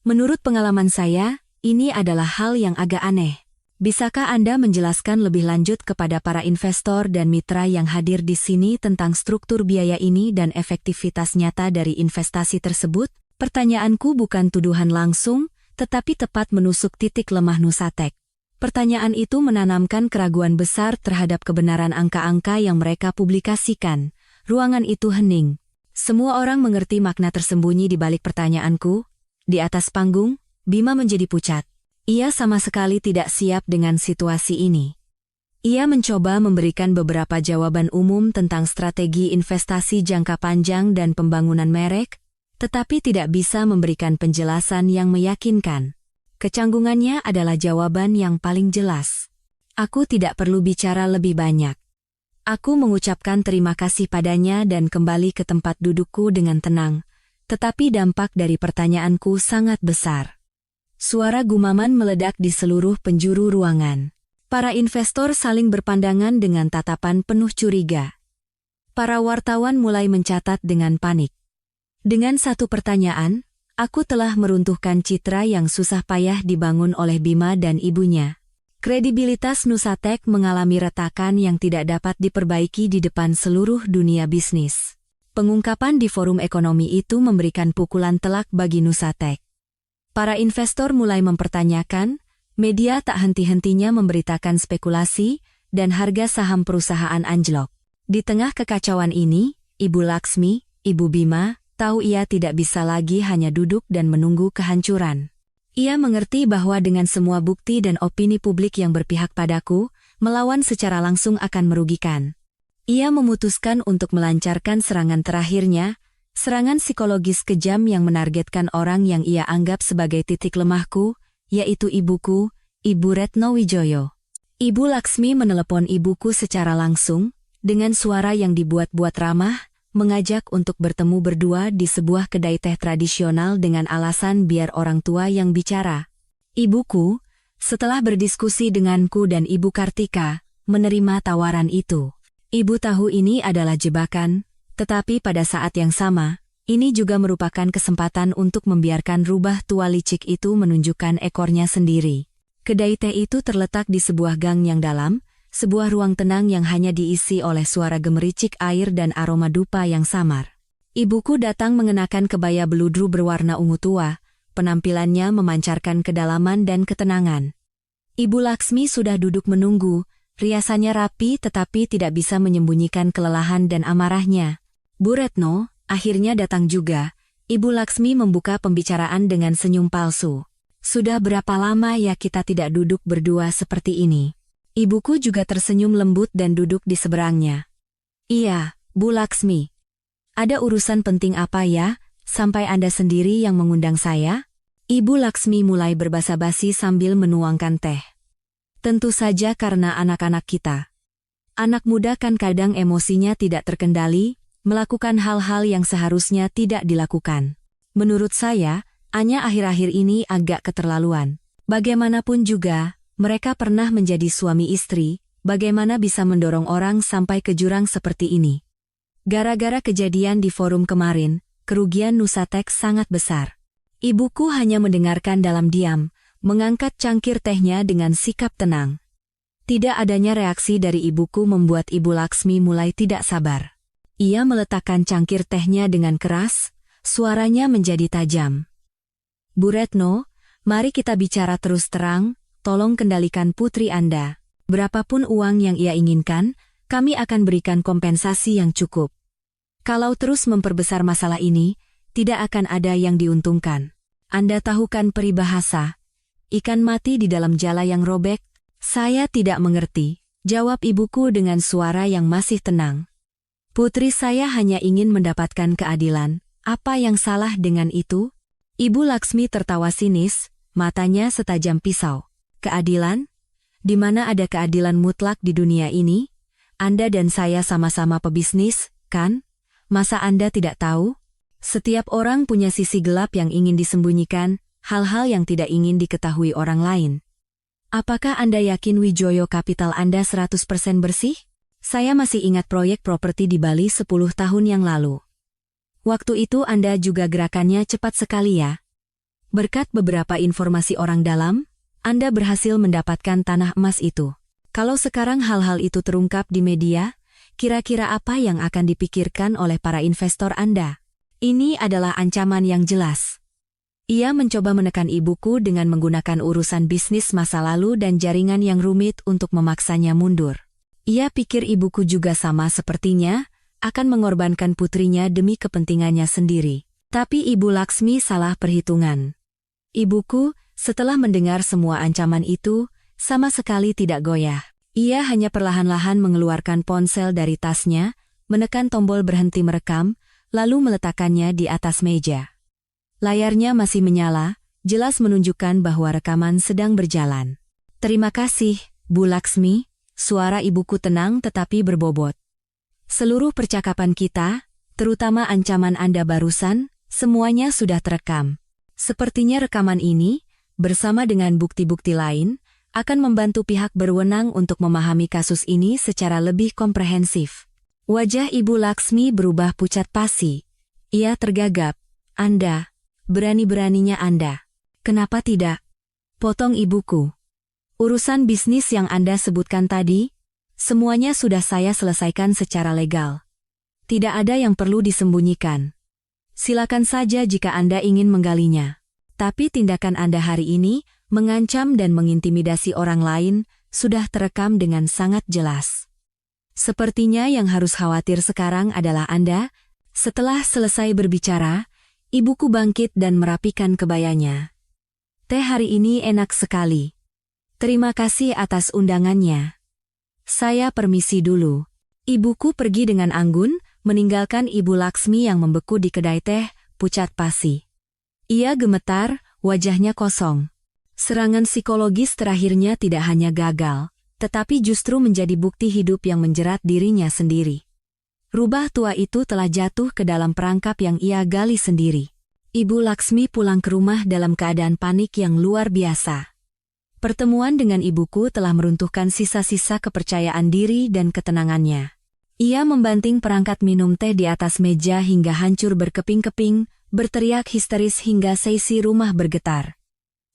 Menurut pengalaman saya, ini adalah hal yang agak aneh. Bisakah Anda menjelaskan lebih lanjut kepada para investor dan mitra yang hadir di sini tentang struktur biaya ini dan efektivitas nyata dari investasi tersebut? Pertanyaanku bukan tuduhan langsung, tetapi tepat menusuk titik lemah Nusatek. Pertanyaan itu menanamkan keraguan besar terhadap kebenaran angka-angka yang mereka publikasikan. Ruangan itu hening. Semua orang mengerti makna tersembunyi di balik pertanyaanku. Di atas panggung, Bima menjadi pucat. Ia sama sekali tidak siap dengan situasi ini. Ia mencoba memberikan beberapa jawaban umum tentang strategi investasi jangka panjang dan pembangunan merek, tetapi tidak bisa memberikan penjelasan yang meyakinkan. Kecanggungannya adalah jawaban yang paling jelas. Aku tidak perlu bicara lebih banyak. Aku mengucapkan terima kasih padanya dan kembali ke tempat dudukku dengan tenang, tetapi dampak dari pertanyaanku sangat besar. Suara gumaman meledak di seluruh penjuru ruangan. Para investor saling berpandangan dengan tatapan penuh curiga. Para wartawan mulai mencatat dengan panik. Dengan satu pertanyaan, aku telah meruntuhkan citra yang susah payah dibangun oleh Bima dan ibunya. Kredibilitas Nusatek mengalami retakan yang tidak dapat diperbaiki di depan seluruh dunia bisnis. Pengungkapan di forum ekonomi itu memberikan pukulan telak bagi Nusatek. Para investor mulai mempertanyakan, media tak henti-hentinya memberitakan spekulasi, dan harga saham perusahaan anjlok. Di tengah kekacauan ini, Ibu Laksmi, Ibu Bima, tahu ia tidak bisa lagi hanya duduk dan menunggu kehancuran. Ia mengerti bahwa dengan semua bukti dan opini publik yang berpihak padaku, melawan secara langsung akan merugikan. Ia memutuskan untuk melancarkan serangan terakhirnya, serangan psikologis kejam yang menargetkan orang yang ia anggap sebagai titik lemahku, yaitu ibuku, Ibu Retno Wijoyo. Ibu Laksmi menelepon ibuku secara langsung, dengan suara yang dibuat-buat ramah, mengajak untuk bertemu berdua di sebuah kedai teh tradisional dengan alasan biar orang tua yang bicara. Ibuku, setelah berdiskusi denganku dan Ibu Kartika, menerima tawaran itu. Ibu tahu ini adalah jebakan, tetapi pada saat yang sama, ini juga merupakan kesempatan untuk membiarkan rubah tua licik itu menunjukkan ekornya sendiri. Kedai teh itu terletak di sebuah gang yang dalam, sebuah ruang tenang yang hanya diisi oleh suara gemericik air dan aroma dupa yang samar. Ibuku datang mengenakan kebaya beludru berwarna ungu tua, penampilannya memancarkan kedalaman dan ketenangan. Ibu Laksmi sudah duduk menunggu, riasannya rapi tetapi tidak bisa menyembunyikan kelelahan dan amarahnya. Bu Retno, akhirnya datang juga. Ibu Laksmi membuka pembicaraan dengan senyum palsu. Sudah berapa lama ya kita tidak duduk berdua seperti ini? Ibuku juga tersenyum lembut dan duduk di seberangnya. Iya, Bu Laksmi. Ada urusan penting apa ya, sampai Anda sendiri yang mengundang saya? Ibu Laksmi mulai berbasa-basi sambil menuangkan teh. Tentu saja karena anak-anak kita. Anak muda kan kadang emosinya tidak terkendali, melakukan hal-hal yang seharusnya tidak dilakukan. Menurut saya, Anya akhir-akhir ini agak keterlaluan. Bagaimanapun juga, mereka pernah menjadi suami istri, bagaimana bisa mendorong orang sampai ke jurang seperti ini? Gara-gara kejadian di forum kemarin, kerugian Nusatek sangat besar. Ibuku hanya mendengarkan dalam diam, mengangkat cangkir tehnya dengan sikap tenang. Tidak adanya reaksi dari ibuku membuat Ibu Laksmi mulai tidak sabar. Ia meletakkan cangkir tehnya dengan keras, suaranya menjadi tajam. Bu Retno, mari kita bicara terus terang, tolong kendalikan putri Anda. Berapapun uang yang ia inginkan, kami akan berikan kompensasi yang cukup. Kalau terus memperbesar masalah ini, tidak akan ada yang diuntungkan. Anda tahu kan peribahasa, ikan mati di dalam jala yang robek? Saya tidak mengerti, jawab ibuku dengan suara yang masih tenang. Putri saya hanya ingin mendapatkan keadilan, apa yang salah dengan itu? Ibu Laksmi tertawa sinis, matanya setajam pisau. Keadilan? Di mana ada keadilan mutlak di dunia ini? Anda dan saya sama-sama pebisnis, kan? Masa Anda tidak tahu? Setiap orang punya sisi gelap yang ingin disembunyikan, hal-hal yang tidak ingin diketahui orang lain. Apakah Anda yakin Wijoyo Capital Anda 100% bersih? Saya masih ingat proyek properti di Bali 10 tahun yang lalu. Waktu itu Anda juga gerakannya cepat sekali ya. Berkat beberapa informasi orang dalam, Anda berhasil mendapatkan tanah emas itu. Kalau sekarang hal-hal itu terungkap di media, kira-kira apa yang akan dipikirkan oleh para investor Anda? Ini adalah ancaman yang jelas. Ia mencoba menekan ibuku dengan menggunakan urusan bisnis masa lalu dan jaringan yang rumit untuk memaksanya mundur. Ia pikir ibuku juga sama sepertinya, akan mengorbankan putrinya demi kepentingannya sendiri. Tapi Ibu Laksmi salah perhitungan. Ibuku, setelah mendengar semua ancaman itu, sama sekali tidak goyah. Ia hanya perlahan-lahan mengeluarkan ponsel dari tasnya, menekan tombol berhenti merekam, lalu meletakkannya di atas meja. Layarnya masih menyala, jelas menunjukkan bahwa rekaman sedang berjalan. Terima kasih, Bu Laksmi. Suara ibuku tenang tetapi berbobot. Seluruh percakapan kita, terutama ancaman Anda barusan, semuanya sudah terekam. Sepertinya rekaman ini, bersama dengan bukti-bukti lain, akan membantu pihak berwenang untuk memahami kasus ini secara lebih komprehensif. Wajah Ibu Laksmi berubah pucat pasi. Ia tergagap. Anda, berani-beraninya Anda. Kenapa tidak? Potong ibuku. Urusan bisnis yang Anda sebutkan tadi, semuanya sudah saya selesaikan secara legal. Tidak ada yang perlu disembunyikan. Silakan saja jika Anda ingin menggalinya. Tapi tindakan Anda hari ini, mengancam dan mengintimidasi orang lain, sudah terekam dengan sangat jelas. Sepertinya yang harus khawatir sekarang adalah Anda. Setelah selesai berbicara, ibuku bangkit dan merapikan kebayanya. Teh hari ini enak sekali. Terima kasih atas undangannya. Saya permisi dulu. Ibuku pergi dengan anggun, meninggalkan Ibu Laksmi yang membeku di kedai teh, pucat pasi. Ia gemetar, wajahnya kosong. Serangan psikologis terakhirnya tidak hanya gagal, tetapi justru menjadi bukti hidup yang menjerat dirinya sendiri. Rubah tua itu telah jatuh ke dalam perangkap yang ia gali sendiri. Ibu Laksmi pulang ke rumah dalam keadaan panik yang luar biasa. Pertemuan dengan ibuku telah meruntuhkan sisa-sisa kepercayaan diri dan ketenangannya. Ia membanting perangkat minum teh di atas meja hingga hancur berkeping-keping, berteriak histeris hingga seisi rumah bergetar.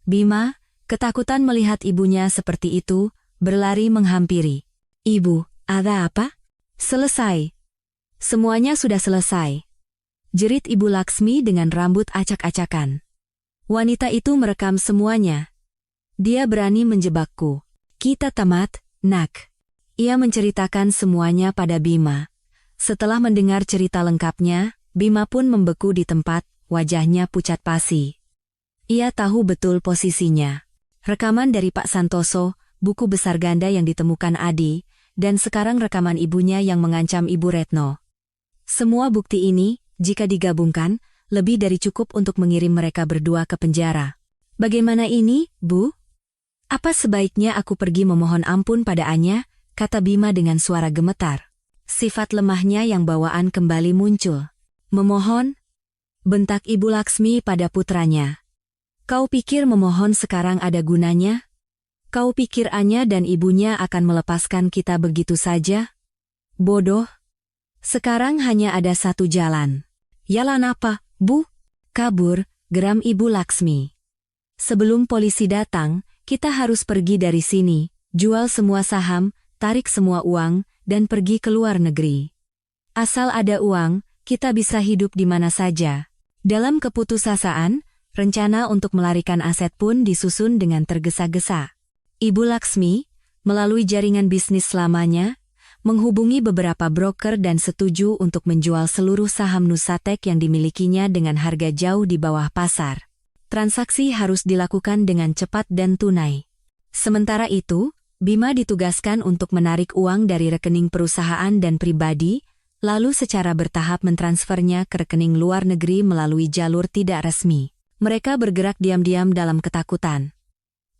Bima, ketakutan melihat ibunya seperti itu, berlari menghampiri. Ibu, ada apa? Selesai. Semuanya sudah selesai. Jerit Ibu Laksmi dengan rambut acak-acakan. Wanita itu merekam semuanya. Dia berani menjebakku. Kita tamat, nak. Ia menceritakan semuanya pada Bima. Setelah mendengar cerita lengkapnya, Bima pun membeku di tempat, wajahnya pucat pasi. Ia tahu betul posisinya. Rekaman dari Pak Santoso, buku besar ganda yang ditemukan Adi, dan sekarang rekaman ibunya yang mengancam Ibu Retno. Semua bukti ini, jika digabungkan, lebih dari cukup untuk mengirim mereka berdua ke penjara. Bagaimana ini, Bu? Apa sebaiknya aku pergi memohon ampun pada Anya? Kata Bima dengan suara gemetar. Sifat lemahnya yang bawaan kembali muncul. Memohon? Bentak Ibu Laksmi pada putranya. Kau pikir memohon sekarang ada gunanya? Kau pikir Anya dan ibunya akan melepaskan kita begitu saja? Bodoh. Sekarang hanya ada satu jalan. Jalan apa, Bu? Kabur, geram Ibu Laksmi. Sebelum polisi datang, kita harus pergi dari sini, jual semua saham, tarik semua uang, dan pergi ke luar negeri. Asal ada uang, kita bisa hidup di mana saja. Dalam keputusasaan, rencana untuk melarikan aset pun disusun dengan tergesa-gesa. Ibu Laksmi, melalui jaringan bisnis lamanya, menghubungi beberapa broker dan setuju untuk menjual seluruh saham Nusatek yang dimilikinya dengan harga jauh di bawah pasar. Transaksi harus dilakukan dengan cepat dan tunai. Sementara itu, Bima ditugaskan untuk menarik uang dari rekening perusahaan dan pribadi, lalu secara bertahap mentransfernya ke rekening luar negeri melalui jalur tidak resmi. Mereka bergerak diam-diam dalam ketakutan.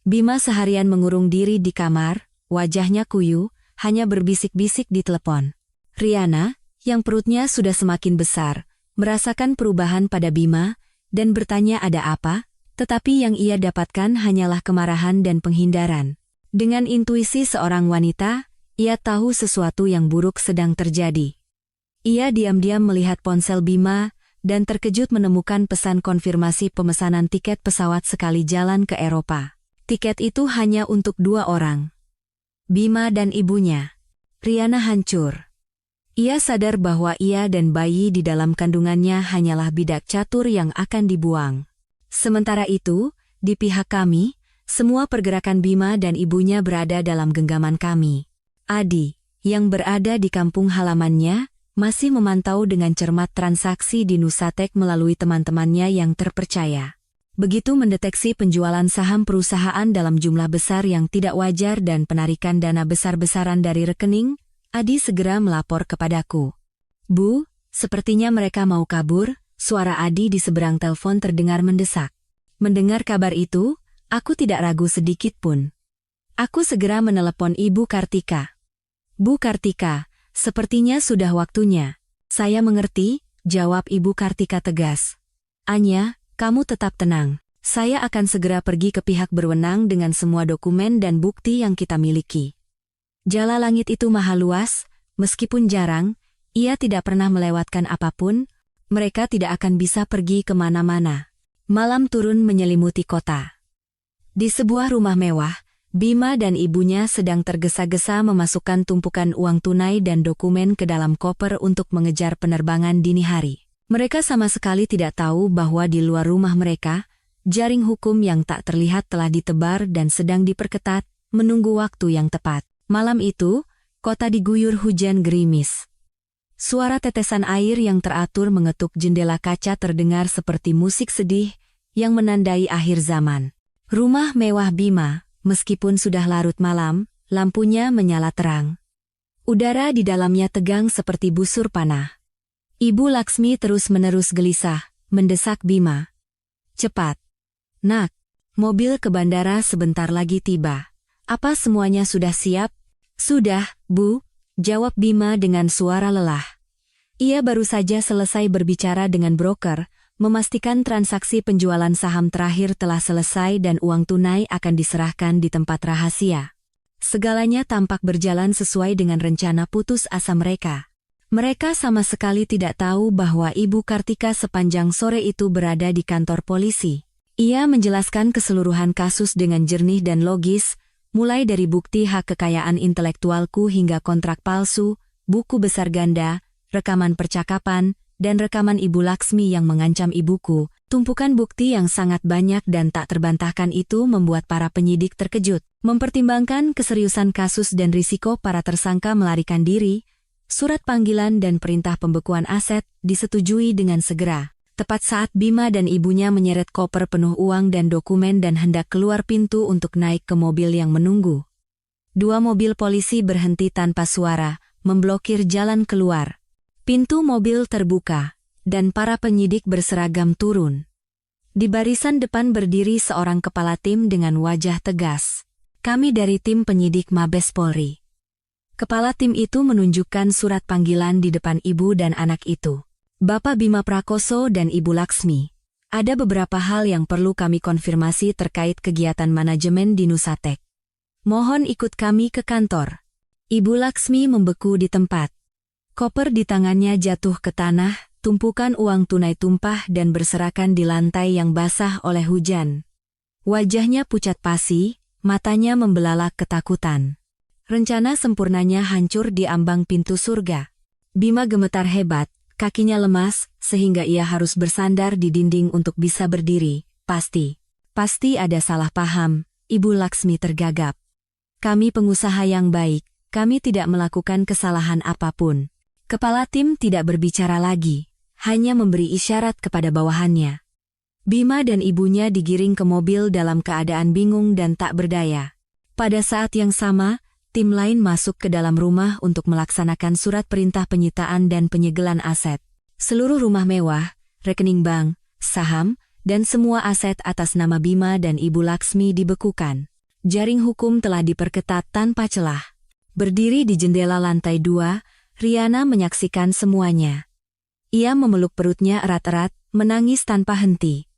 Bima seharian mengurung diri di kamar, wajahnya kuyu, hanya berbisik-bisik di telepon. Riana, yang perutnya sudah semakin besar, merasakan perubahan pada Bima, dan bertanya ada apa, tetapi yang ia dapatkan hanyalah kemarahan dan penghindaran. Dengan intuisi seorang wanita, ia tahu sesuatu yang buruk sedang terjadi. Ia diam-diam melihat ponsel Bima, dan terkejut menemukan pesan konfirmasi pemesanan tiket pesawat sekali jalan ke Eropa. Tiket itu hanya untuk 2 orang. Bima dan ibunya. Riana hancur. Ia sadar bahwa ia dan bayi di dalam kandungannya hanyalah bidak catur yang akan dibuang. Sementara itu, di pihak kami, semua pergerakan Bima dan ibunya berada dalam genggaman kami. Adi, yang berada di kampung halamannya, masih memantau dengan cermat transaksi di Nusatek melalui teman-temannya yang terpercaya. Begitu mendeteksi penjualan saham perusahaan dalam jumlah besar yang tidak wajar dan penarikan dana besar-besaran dari rekening, Adi segera melapor kepadaku. Bu, sepertinya mereka mau kabur, suara Adi di seberang telepon terdengar mendesak. Mendengar kabar itu, aku tidak ragu sedikit pun. Aku segera menelepon Ibu Kartika. Bu Kartika, sepertinya sudah waktunya. Saya mengerti, jawab Ibu Kartika tegas. Anya, kamu tetap tenang. Saya akan segera pergi ke pihak berwenang dengan semua dokumen dan bukti yang kita miliki. Jala langit itu maha luas, meskipun jarang, ia tidak pernah melewatkan apapun, mereka tidak akan bisa pergi kemana-mana. Malam turun menyelimuti kota. Di sebuah rumah mewah, Bima dan ibunya sedang tergesa-gesa memasukkan tumpukan uang tunai dan dokumen ke dalam koper untuk mengejar penerbangan dini hari. Mereka sama sekali tidak tahu bahwa di luar rumah mereka, jaring hukum yang tak terlihat telah ditebar dan sedang diperketat, menunggu waktu yang tepat. Malam itu, kota diguyur hujan gerimis. Suara tetesan air yang teratur mengetuk jendela kaca terdengar seperti musik sedih yang menandai akhir zaman. Rumah mewah Bima, meskipun sudah larut malam, lampunya menyala terang. Udara di dalamnya tegang seperti busur panah. Ibu Laksmi terus-menerus gelisah, mendesak Bima. Cepat. Nak, mobil ke bandara sebentar lagi tiba. Apa semuanya sudah siap? Sudah, Bu, jawab Bima dengan suara lelah. Ia baru saja selesai berbicara dengan broker, memastikan transaksi penjualan saham terakhir telah selesai dan uang tunai akan diserahkan di tempat rahasia. Segalanya tampak berjalan sesuai dengan rencana putus asa mereka. Mereka sama sekali tidak tahu bahwa Ibu Kartika sepanjang sore itu berada di kantor polisi. Ia menjelaskan keseluruhan kasus dengan jernih dan logis, mulai dari bukti hak kekayaan intelektualku hingga kontrak palsu, buku besar ganda, rekaman percakapan, dan rekaman Ibu Laksmi yang mengancam ibuku. Tumpukan bukti yang sangat banyak dan tak terbantahkan itu membuat para penyidik terkejut. Mempertimbangkan keseriusan kasus dan risiko para tersangka melarikan diri, surat panggilan dan perintah pembekuan aset disetujui dengan segera. Tepat saat Bima dan ibunya menyeret koper penuh uang dan dokumen dan hendak keluar pintu untuk naik ke mobil yang menunggu. Dua mobil polisi berhenti tanpa suara, memblokir jalan keluar. Pintu mobil terbuka, dan para penyidik berseragam turun. Di barisan depan berdiri seorang kepala tim dengan wajah tegas. Kami dari tim penyidik Mabes Polri. Kepala tim itu menunjukkan surat panggilan di depan ibu dan anak itu. Bapak Bima Prakoso dan Ibu Laksmi. Ada beberapa hal yang perlu kami konfirmasi terkait kegiatan manajemen di Nusatek. Mohon ikut kami ke kantor. Ibu Laksmi membeku di tempat. Koper di tangannya jatuh ke tanah, tumpukan uang tunai tumpah dan berserakan di lantai yang basah oleh hujan. Wajahnya pucat pasi, matanya membelalak ketakutan. Rencana sempurnanya hancur di ambang pintu surga. Bima gemetar hebat, kakinya lemas, sehingga ia harus bersandar di dinding untuk bisa berdiri. Pasti ada salah paham, Ibu Laksmi tergagap. Kami pengusaha yang baik, kami tidak melakukan kesalahan apapun. Kepala tim tidak berbicara lagi, hanya memberi isyarat kepada bawahannya. Bima dan ibunya digiring ke mobil dalam keadaan bingung dan tak berdaya. Pada saat yang sama, tim lain masuk ke dalam rumah untuk melaksanakan surat perintah penyitaan dan penyegelan aset. Seluruh rumah mewah, rekening bank, saham, dan semua aset atas nama Bima dan Ibu Laksmi dibekukan. Jaring hukum telah diperketat tanpa celah. Berdiri di jendela lantai 2, Riana menyaksikan semuanya. Ia memeluk perutnya erat-erat, menangis tanpa henti.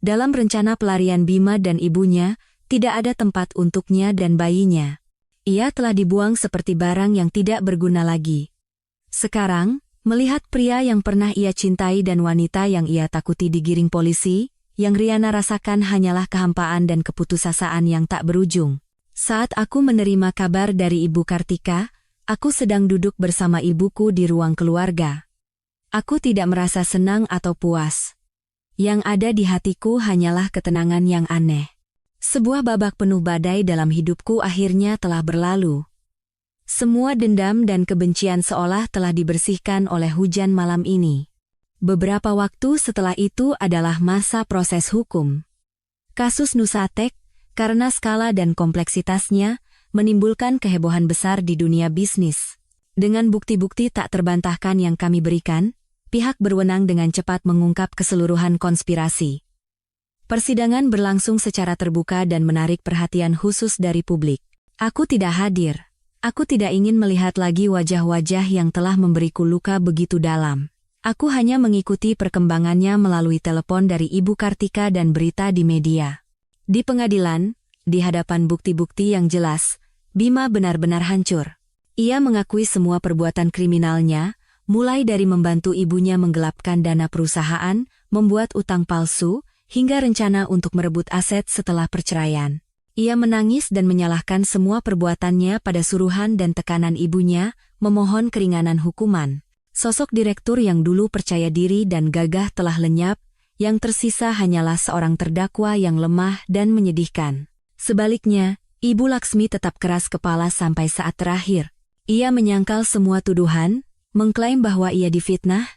Dalam rencana pelarian Bima dan ibunya, tidak ada tempat untuknya dan bayinya. Ia telah dibuang seperti barang yang tidak berguna lagi. Sekarang, melihat pria yang pernah ia cintai dan wanita yang ia takuti digiring polisi, yang Riana rasakan hanyalah kehampaan dan keputusasaan yang tak berujung. Saat aku menerima kabar dari Ibu Kartika, aku sedang duduk bersama ibuku di ruang keluarga. Aku tidak merasa senang atau puas. Yang ada di hatiku hanyalah ketenangan yang aneh. Sebuah babak penuh badai dalam hidupku akhirnya telah berlalu. Semua dendam dan kebencian seolah telah dibersihkan oleh hujan malam ini. Beberapa waktu setelah itu adalah masa proses hukum. Kasus Nusatek, karena skala dan kompleksitasnya, menimbulkan kehebohan besar di dunia bisnis. Dengan bukti-bukti tak terbantahkan yang kami berikan, pihak berwenang dengan cepat mengungkap keseluruhan konspirasi. Persidangan berlangsung secara terbuka dan menarik perhatian khusus dari publik. Aku tidak hadir. Aku tidak ingin melihat lagi wajah-wajah yang telah memberiku luka begitu dalam. Aku hanya mengikuti perkembangannya melalui telepon dari Ibu Kartika dan berita di media. Di pengadilan, di hadapan bukti-bukti yang jelas, Bima benar-benar hancur. Ia mengakui semua perbuatan kriminalnya, mulai dari membantu ibunya menggelapkan dana perusahaan, membuat utang palsu, hingga rencana untuk merebut aset setelah perceraian. Ia menangis dan menyalahkan semua perbuatannya pada suruhan dan tekanan ibunya, memohon keringanan hukuman. Sosok direktur yang dulu percaya diri dan gagah telah lenyap, yang tersisa hanyalah seorang terdakwa yang lemah dan menyedihkan. Sebaliknya, Ibu Laksmi tetap keras kepala sampai saat terakhir. Ia menyangkal semua tuduhan, mengklaim bahwa ia difitnah,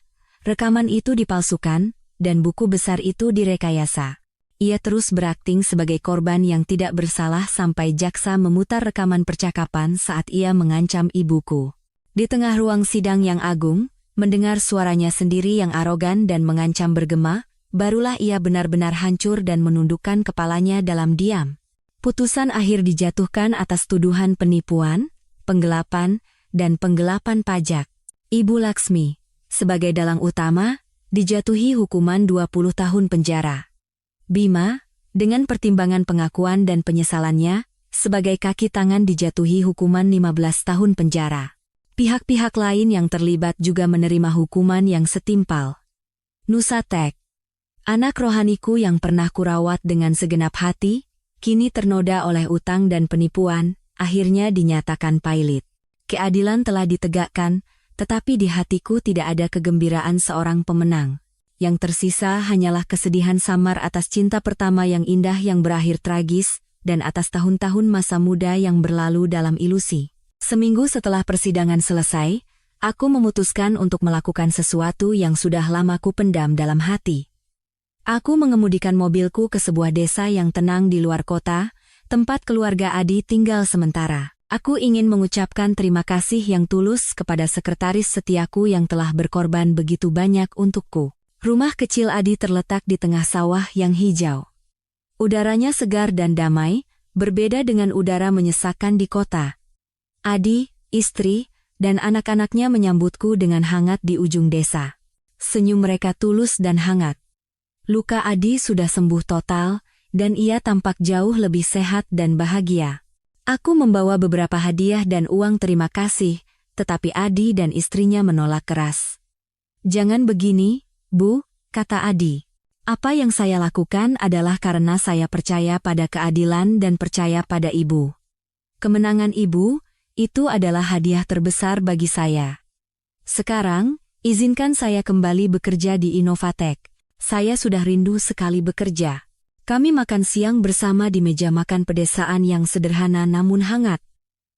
rekaman itu dipalsukan, dan buku besar itu direkayasa. Ia terus berakting sebagai korban yang tidak bersalah sampai jaksa memutar rekaman percakapan saat ia mengancam ibuku. Di tengah ruang sidang yang agung, mendengar suaranya sendiri yang arogan dan mengancam bergema, barulah ia benar-benar hancur dan menundukkan kepalanya dalam diam. Putusan akhir dijatuhkan atas tuduhan penipuan, penggelapan, dan penggelapan pajak. Ibu Laksmi, sebagai dalang utama, dijatuhi hukuman 20 tahun penjara. Bima, dengan pertimbangan pengakuan dan penyesalannya, sebagai kaki tangan dijatuhi hukuman 15 tahun penjara. Pihak-pihak lain yang terlibat juga menerima hukuman yang setimpal. Nusatek, anak rohaniku yang pernah kurawat dengan segenap hati, kini ternoda oleh utang dan penipuan, akhirnya dinyatakan pailit. Keadilan telah ditegakkan, tetapi di hatiku tidak ada kegembiraan seorang pemenang. Yang tersisa hanyalah kesedihan samar atas cinta pertama yang indah yang berakhir tragis, dan atas tahun-tahun masa muda yang berlalu dalam ilusi. Seminggu setelah persidangan selesai, aku memutuskan untuk melakukan sesuatu yang sudah lama ku pendam dalam hati. Aku mengemudikan mobilku ke sebuah desa yang tenang di luar kota, tempat keluarga Adi tinggal sementara. Aku ingin mengucapkan terima kasih yang tulus kepada sekretaris setiaku yang telah berkorban begitu banyak untukku. Rumah kecil Adi terletak di tengah sawah yang hijau. Udaranya segar dan damai, berbeda dengan udara menyesakkan di kota. Adi, istri, dan anak-anaknya menyambutku dengan hangat di ujung desa. Senyum mereka tulus dan hangat. Luka Adi sudah sembuh total, dan ia tampak jauh lebih sehat dan bahagia. Aku membawa beberapa hadiah dan uang terima kasih, tetapi Adi dan istrinya menolak keras. "Jangan begini, Bu," kata Adi. "Apa yang saya lakukan adalah karena saya percaya pada keadilan dan percaya pada Ibu. Kemenangan Ibu, itu adalah hadiah terbesar bagi saya. Sekarang, izinkan saya kembali bekerja di Innovatek. Saya sudah rindu sekali bekerja." Kami makan siang bersama di meja makan pedesaan yang sederhana namun hangat.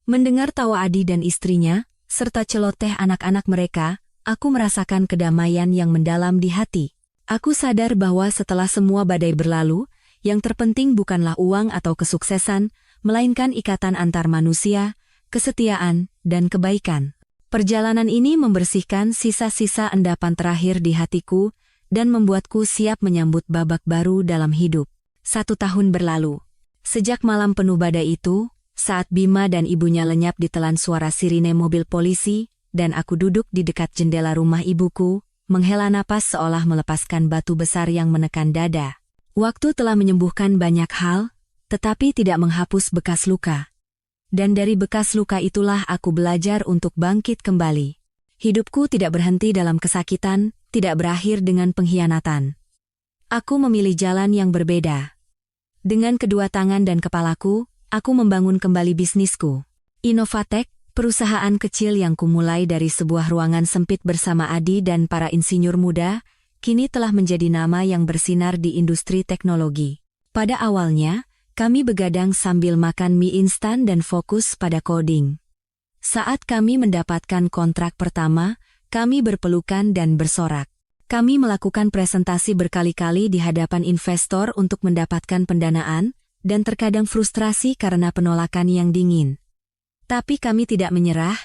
Mendengar tawa Adi dan istrinya, serta celoteh anak-anak mereka, aku merasakan kedamaian yang mendalam di hati. Aku sadar bahwa setelah semua badai berlalu, yang terpenting bukanlah uang atau kesuksesan, melainkan ikatan antar manusia, kesetiaan, dan kebaikan. Perjalanan ini membersihkan sisa-sisa endapan terakhir di hatiku dan membuatku siap menyambut babak baru dalam hidup. 1 tahun berlalu. Sejak malam penuh badai itu, saat Bima dan ibunya lenyap ditelan suara sirine mobil polisi, dan aku duduk di dekat jendela rumah ibuku, menghela napas seolah melepaskan batu besar yang menekan dada. Waktu telah menyembuhkan banyak hal, tetapi tidak menghapus bekas luka. Dan dari bekas luka itulah aku belajar untuk bangkit kembali. Hidupku tidak berhenti dalam kesakitan, tidak berakhir dengan pengkhianatan. Aku memilih jalan yang berbeda. Dengan kedua tangan dan kepalaku, aku membangun kembali bisnisku. Innovatek, perusahaan kecil yang kumulai dari sebuah ruangan sempit bersama Adi dan para insinyur muda, kini telah menjadi nama yang bersinar di industri teknologi. Pada awalnya, kami begadang sambil makan mie instan dan fokus pada coding. Saat kami mendapatkan kontrak pertama, kami berpelukan dan bersorak. Kami melakukan presentasi berkali-kali di hadapan investor untuk mendapatkan pendanaan, dan terkadang frustrasi karena penolakan yang dingin. Tapi kami tidak menyerah.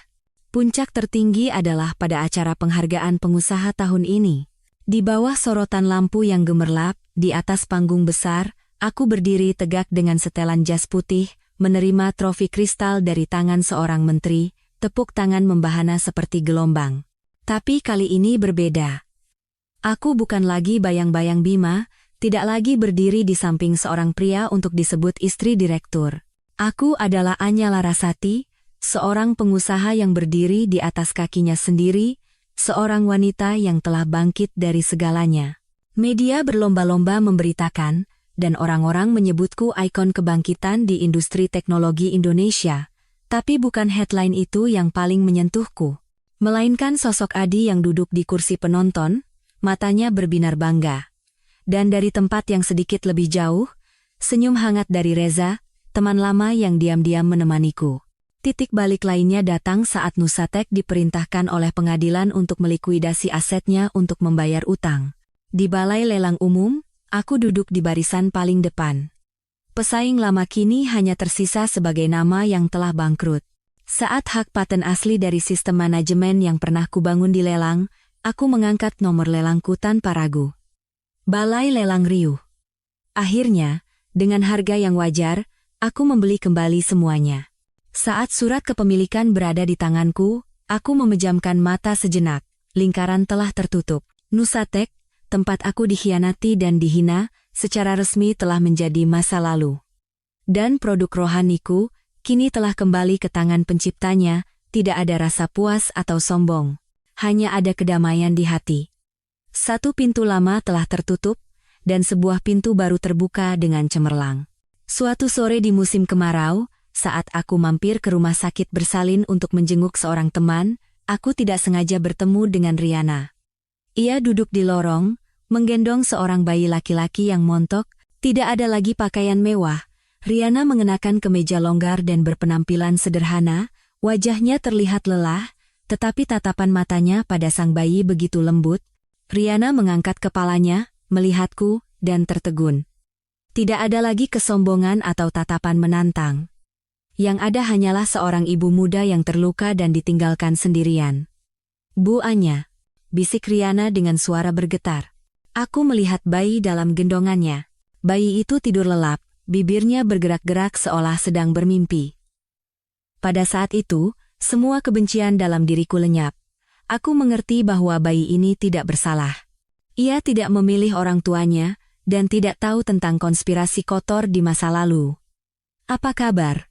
Puncak tertinggi adalah pada acara penghargaan pengusaha tahun ini. Di bawah sorotan lampu yang gemerlap, di atas panggung besar, aku berdiri tegak dengan setelan jas putih, menerima trofi kristal dari tangan seorang menteri, tepuk tangan membahana seperti gelombang. Tapi kali ini berbeda. Aku bukan lagi bayang-bayang Bima, tidak lagi berdiri di samping seorang pria untuk disebut istri direktur. Aku adalah Anya Larasati, seorang pengusaha yang berdiri di atas kakinya sendiri, seorang wanita yang telah bangkit dari segalanya. Media berlomba-lomba memberitakan, dan orang-orang menyebutku ikon kebangkitan di industri teknologi Indonesia. Tapi bukan headline itu yang paling menyentuhku. Melainkan sosok Adi yang duduk di kursi penonton, matanya berbinar bangga. Dan dari tempat yang sedikit lebih jauh, senyum hangat dari Reza, teman lama yang diam-diam menemaniku. Titik balik lainnya datang saat Nusatek diperintahkan oleh pengadilan untuk melikuidasi asetnya untuk membayar utang. Di balai lelang umum, aku duduk di barisan paling depan. Pesaing lama kini hanya tersisa sebagai nama yang telah bangkrut. Saat hak paten asli dari sistem manajemen yang pernah kubangun dilelang, aku mengangkat nomor lelangku tanpa ragu. Balai lelang riuh. Akhirnya, dengan harga yang wajar, aku membeli kembali semuanya. Saat surat kepemilikan berada di tanganku, aku memejamkan mata sejenak. Lingkaran telah tertutup. Nusatek, tempat aku dikhianati dan dihina, secara resmi telah menjadi masa lalu. Dan produk rohaniku, kini telah kembali ke tangan penciptanya, tidak ada rasa puas atau sombong. Hanya ada kedamaian di hati. Satu pintu lama telah tertutup, dan sebuah pintu baru terbuka dengan cemerlang. Suatu sore di musim kemarau, saat aku mampir ke rumah sakit bersalin untuk menjenguk seorang teman, aku tidak sengaja bertemu dengan Riana. Ia duduk di lorong, menggendong seorang bayi laki-laki yang montok, tidak ada lagi pakaian mewah. Riana mengenakan kemeja longgar dan berpenampilan sederhana, wajahnya terlihat lelah, tetapi tatapan matanya pada sang bayi begitu lembut. Riana mengangkat kepalanya, melihatku, dan tertegun. Tidak ada lagi kesombongan atau tatapan menantang. Yang ada hanyalah seorang ibu muda yang terluka dan ditinggalkan sendirian. "Bu Anya," bisik Riana dengan suara bergetar. Aku melihat bayi dalam gendongannya. Bayi itu tidur lelap, bibirnya bergerak-gerak seolah sedang bermimpi. Pada saat itu, semua kebencian dalam diriku lenyap. Aku mengerti bahwa bayi ini tidak bersalah. Ia tidak memilih orang tuanya, dan tidak tahu tentang konspirasi kotor di masa lalu. "Apa kabar?"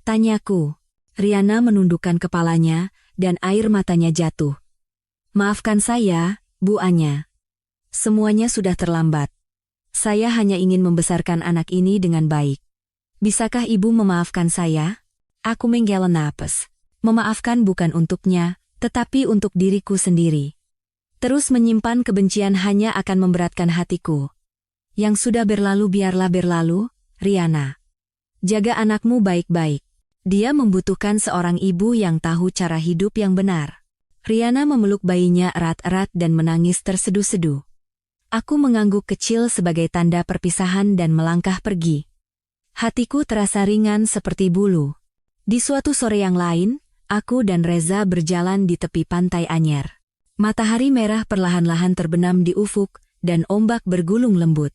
tanyaku. Riana menundukkan kepalanya, dan air matanya jatuh. "Maafkan saya, Bu Anya. Semuanya sudah terlambat. Saya hanya ingin membesarkan anak ini dengan baik. Bisakah ibu memaafkan saya?" Aku menghela napas. Memaafkan bukan untuknya, tetapi untuk diriku sendiri. Terus menyimpan kebencian hanya akan memberatkan hatiku. Yang sudah berlalu biarlah berlalu, Riana. Jaga anakmu baik-baik. Dia membutuhkan seorang ibu yang tahu cara hidup yang benar. Riana memeluk bayinya erat-erat dan menangis terseduh-seduh. Aku mengangguk kecil sebagai tanda perpisahan dan melangkah pergi. Hatiku terasa ringan seperti bulu. Di suatu sore yang lain, aku dan Reza berjalan di tepi pantai Anyer. Matahari merah perlahan-lahan terbenam di ufuk, dan ombak bergulung lembut.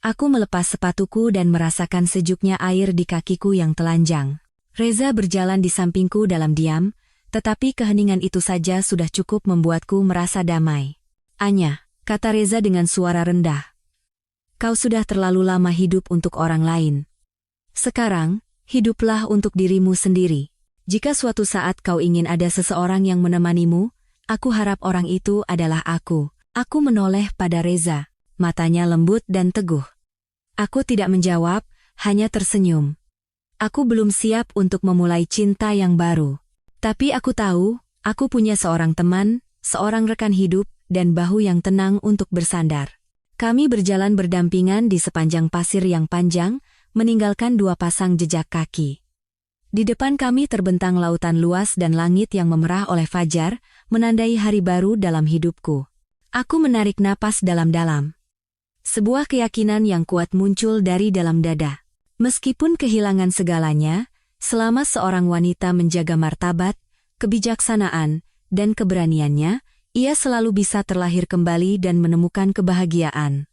Aku melepas sepatuku dan merasakan sejuknya air di kakiku yang telanjang. Reza berjalan di sampingku dalam diam, tetapi keheningan itu saja sudah cukup membuatku merasa damai. "Anya," kata Reza dengan suara rendah. "Kau sudah terlalu lama hidup untuk orang lain. Sekarang, hiduplah untuk dirimu sendiri. Jika suatu saat kau ingin ada seseorang yang menemanimu, aku harap orang itu adalah aku." Aku menoleh pada Reza, matanya lembut dan teguh. Aku tidak menjawab, hanya tersenyum. Aku belum siap untuk memulai cinta yang baru. Tapi aku tahu, aku punya seorang teman, seorang rekan hidup, dan bahu yang tenang untuk bersandar. Kami berjalan berdampingan di sepanjang pasir yang panjang, meninggalkan dua pasang jejak kaki. Di depan kami terbentang lautan luas dan langit yang memerah oleh fajar, menandai hari baru dalam hidupku. Aku menarik napas dalam-dalam. Sebuah keyakinan yang kuat muncul dari dalam dada. Meskipun kehilangan segalanya, selama seorang wanita menjaga martabat, kebijaksanaan, dan keberaniannya, ia selalu bisa terlahir kembali dan menemukan kebahagiaan.